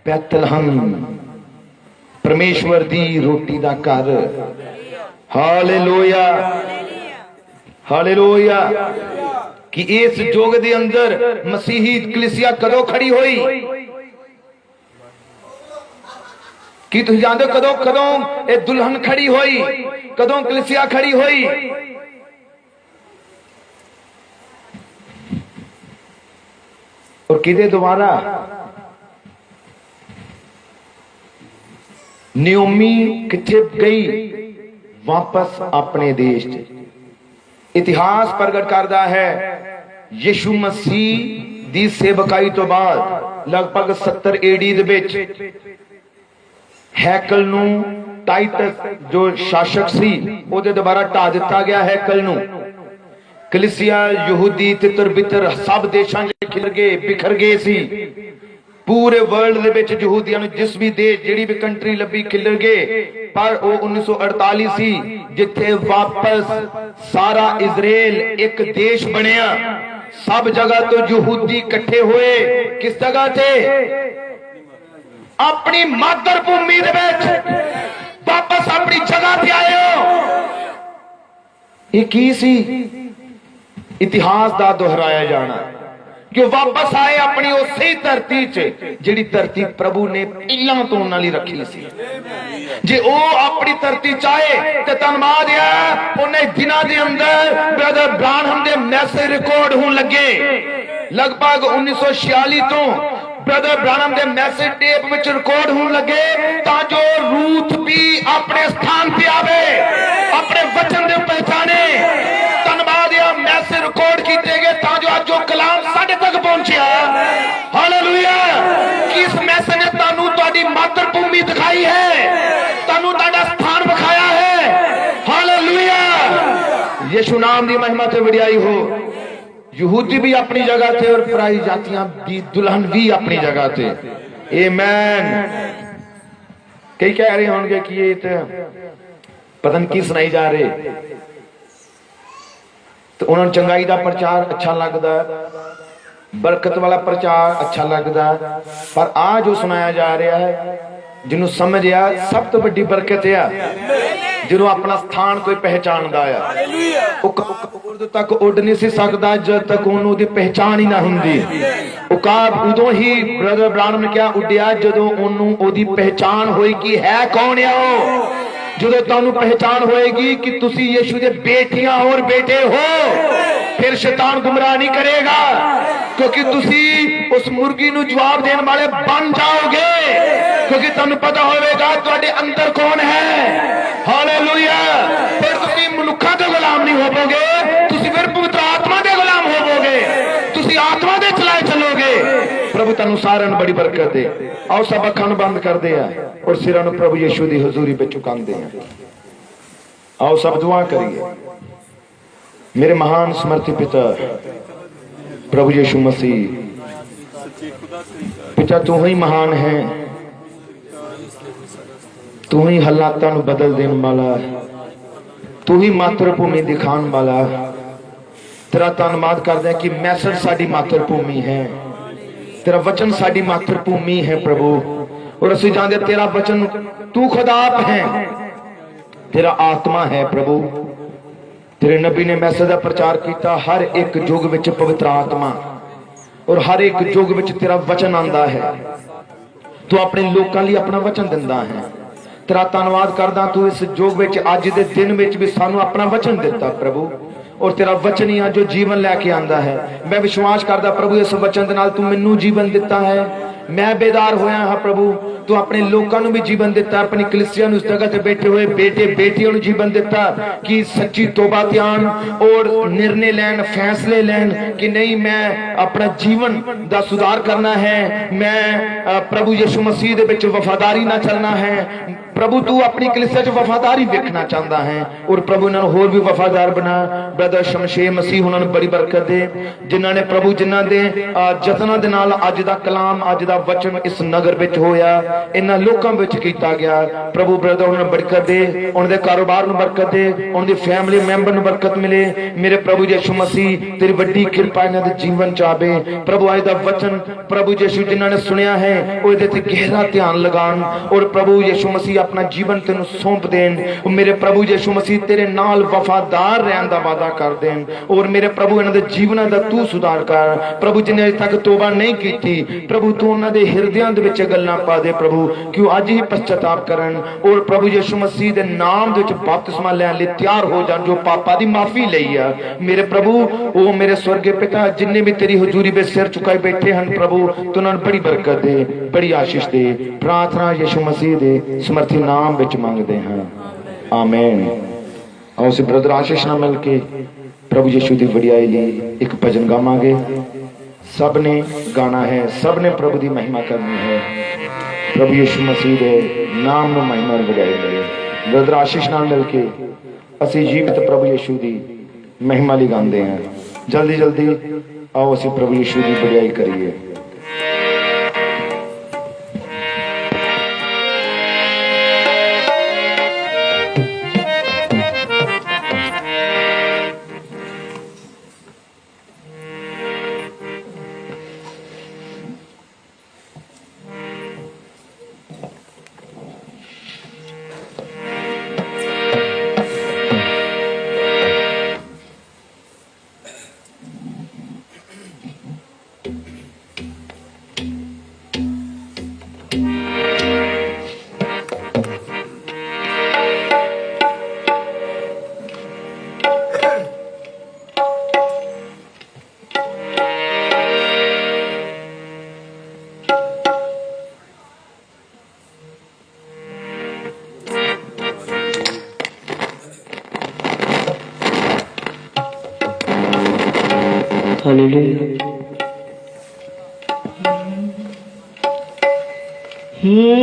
बैतलहम परमेश्वर दी रोटी दा घर। Hallelujah hallelujah. कि इस युग दे अंदर मसीही कलीसिया कदों खड़ी हुई कि तुम जानते हो कदों कदों ये दुल्हन खड़ी हुई कदों कलीसिया खड़ी हुई। और किदे दोबारा नियोमी किथे गई वापस अपने देश। इतिहास प्रगट करता है यीशु मसीह दी सेवकाई तो बाद लगभग 70 एडी दे विच हैकल नू टाइटस जो शासक सी ओदे दोबारा ढा दिता गया। हैकल नू कलीसिया यहूदी तितर बितर सब देशां च खिल गए बिखर गए सी। पूरे वर्ल्ड दे विच यहूदियां नू जिस भी देश जिहड़ी भी कंट्री लभी खिल गए। पर वो 1948 सी जिथे वापस सारा इजराइल एक देश बनया। सब जगह तो यहूदी इकट्ठे हुए किस जगह थे अपनी मातृभूमि दे विच वापस अपनी जगह पे आए हो। ये की सी इतिहास दा दोहराया जाना कि वापस आए अपनी उसी धरती च जिहड़ी धरती प्रभु ने पहलां तो उन्हां लई रखी सी। जे ओ अपनी धरती चाहे ते धन्नवाद है उन्हें दिनां दे अंदर ब्रदर ब्रानहम दे मैसेज रिकॉर्ड होने लगे। लगभग 1946 तो ब्रदर ब्रानहम दे मैसेज टेप विच रिकॉर्ड होने लगे ताकि रूथ भी अपने स्थान पे आवे अपने वचन दे पहचाने। धन्नवाद है मैसेज रिकॉर्ड किए गए ताकि आज जो कलाम साडे तक पहुंचा। हालेलुया। किस मैसेज ने तानू तुहाडी मातृभूमि दिखाई है तानू तुहाडा स्थान दिखाया है। हालेलुया। यीशु नाम दी महिमा ते वडियाई हो। यहूदी भी अपनी जगह थे और पराई जातियां भी दुल्हन भी अपनी जगह थे। आमीन। कई कह रहे होंगे कि ये तो पता नहीं की सुनाई जा रहे तो उन्होंने चंगाई का प्रचार अच्छा लगता बरकत वाला प्रचार अच्छा लगता पर आज जो सुनाया जा रहा है जिन्हों समझ आ सब तो बड़ी बरकत है जिन्हों अपना स्थान कोई पहचानता है तक उड़ नहीं सी सकता जब तक उन्होंने पहचान ही ना होंगी। उकाब उदों ही ब्रदर ब्रानहम ने क्या उड़िया जो उन्होंने पहचान होई कि है कौन है वो। जो तुहानू पहचान होएगी कि तुसी यीशु दे बेटियां और बेटे हो फिर शैतान गुमराह नहीं करेगा क्योंकि तुसी उस मुर्गी नू जवाब देने वाले बन जाओगे क्योंकि तुहानू पता होगा तुहाडे अंदर कौन है। हालेलुया। फिर तुसी मनुखा दे गुलाम नहीं होवोगे तुसी फिर पवित्र आत्मा दे गुलाम होवोगे तुसी आत्मा दे चलाए चलोगे। प्रभु तुहानू सारिआं नू बड़ी बरकत दे। आओ सब अखां नू बंद करदे आ और सिरां नू प्रभु यीशु दी हजूरी विच झुकांदे आ। आओ सब दुआ करिए। मेरे महान समर्थी पिता प्रभु यीशु मसीह पिता तू ही महान है तू ही हालातां नू बदल देने वाला तू ही मातृभूमि दिखाने वाला। तेरा धन्नवाद करदे कि मैसेज साडी मातृभूमि है तेरा वचन साडी मातृभूमि है प्रभु और असं जानते तेरा वचन तू खुद आप है तेरा आत्मा है प्रभु। तेरे नबी ने मैसेज का प्रचार किया, हर एक युग विच पवित्र आत्मा और हर एक युग विच तेरा वचन आंदा है। तू अपने लोगों लिए अपना वचन दिंदा है। तेरा धन्यवाद करदा, तू इस युग विच अज दे दिन विच भी सानू अपना वचन दिता प्रभु, और तेरा वचन ही जो जीवन लैके आंदा है। मैं विश्वास करदा प्रभु इस वचन दे नाल तू मैनू जीवन दिता है। मैं बेदार होया हाँ प्रभु, तू अपने लोगों को भी जीवन दिता, अपनी कलीसिया उस जगह से बैठे हुए बेटे बेटियों को जीवन दिता कि सच्ची तोबा ध्यान और निर्णय लैन, फैसले लैन कि नहीं मैं अपना जीवन का सुधार करना है, मैं प्रभु यीशु मसीह दे विच वफादारी ना चलना है। प्रभु तू अपनी कलीसिया च वफादारी देखना चाहता है, और प्रभु इन्होंने होर भी वफादार बना। ब्रदर शमशेर मसीह उन्होंने बड़ी बरकत दे, जिन्होंने प्रभु जिन्हों के जतनों के नाल अज दा कलाम अज दा वचन इस नगर विच होया, इन्हां लोकां विच कीता गया। प्रभु ब्रदर उन्होंने बरकत दे, उनके कारोबार नूं बरकत दे, उनकी फैमिली मैंबर नूं बरकत मिले। मेरे प्रभु यीशु मसीह तेरी वड्डी कृपा इन्हां दे जीवन च आवे। प्रभु अज दा वचन प्रभु यीशु जिन्होंने सुनिया है वो इहदे ते गहरा ध्यान लगान, और प्रभु यीशु मसीह अपना जीवन तेन सौंप देन। मेरे प्रभु यीशु मसीह तेरे नाल वफादार रहने का वादा कर देन, और मेरे प्रभु इन्हां दे जीवनां दा तू सुधार कर। प्रभु जिन्हें अजे तक तोबा नहीं की, प्रभु तू उन्हां दे हिरदियां दे विच गल्लां पा दे प्रभु, कि वो अज ही पश्चाताप करन, और प्रभु यीशु मसीह दे नाम दे विच बपतिस्मा लैण लई तैयार हो जान, जो पापा दी माफी लई आ। मेरे प्रभु ओ मेरे स्वर्गीय पिता जिन्ने भी तेरी हुजूरी में सिर चुकाए बैठे हैं प्रभु, तू उन्हां नूं बड़ी बरकत दे, बड़ी आशीष दे। प्रार्थना यीशु मसीह दे समर्थी नाम विच मंगदे हैं, आमीन। आओ उस ब्रदर आशीष नाल मिल के प्रभु यीशु की वडियाई लई एक भजन गावांगे। सब ने गाना है, सब ने प्रभु की महिमा करनी है, प्रभु यीशु मसीह के नाम नूं महिमा वडियाई करे। ब्रदर आशीष नाल मिल के असीं जीवित प्रभु यीशु की महिमा लई गांदे हैं। जल्दी जल्दी आओ असीं प्रभु यीशु की वडियाई करिए।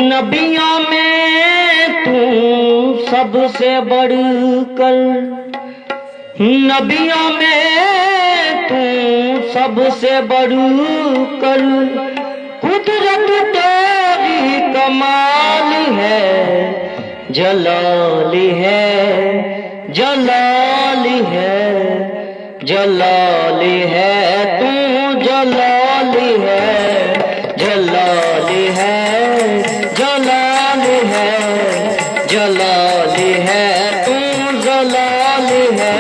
नबियों में तू सबसे बढ़कर, नबियों में तू सबसे बढ़कर, कुदरत तेरी कमाल है, जलाल है, जलाल है, जलाल है, तू जलाल है, जलाल है, जलाल है, जलाल है, तू जलाल है।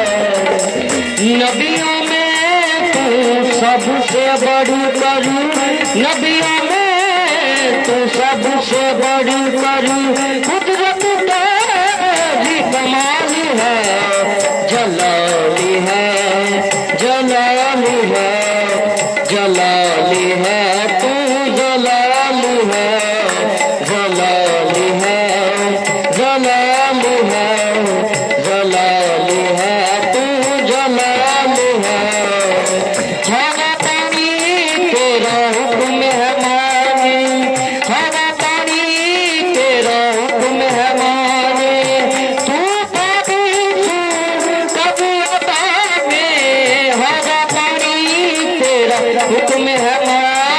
नबियों में तू सबसे बढ़कर, नबियों में तू सबसे बढ़कर, कुदरत तेरी कमाल है, जलाल है, जलाल है, जलाल है, तू जलाल है, जलाल है, जलाल है, जलाल है, तू जलाल है। हरा पानी तेरा हुक्म है माने, हरा पानी तेरा हुक्म है माने, तू कभी अता में, हरा पानी तेरा हुक्म है माने,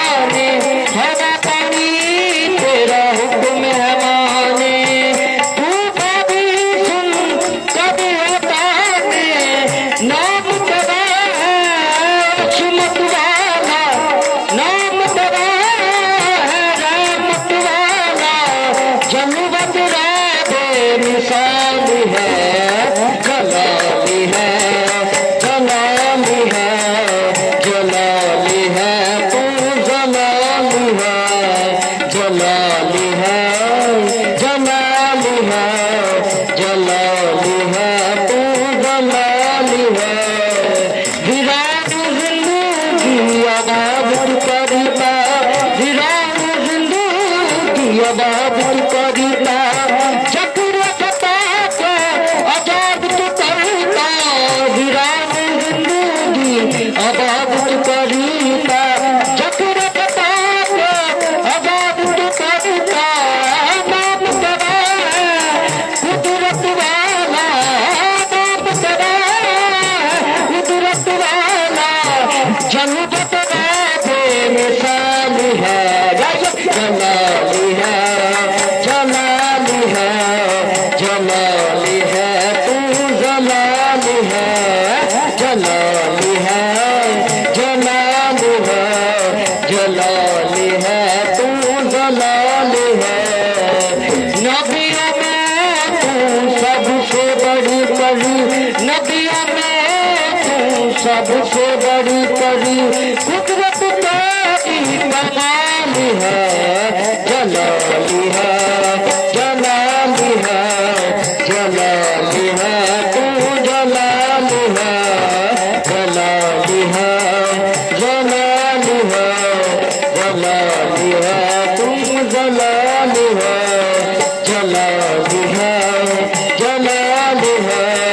बेमिसाली है, जलाली है, जलाली है, जलाली है, तू जलाली है, जलाली है, जलाली है, जलाली है, तू जलाली है। नबियों में तू सबसे बड़ी परी, नबियों में तू सबसे बड़ी परी, कुदरत तेरी कमाली है, जलाली है, जलाली है, जलाली है, तू जलाली है, जलाली है, जलाली है, जलाली है, तू जलाली है, जलाली है, जलाली है।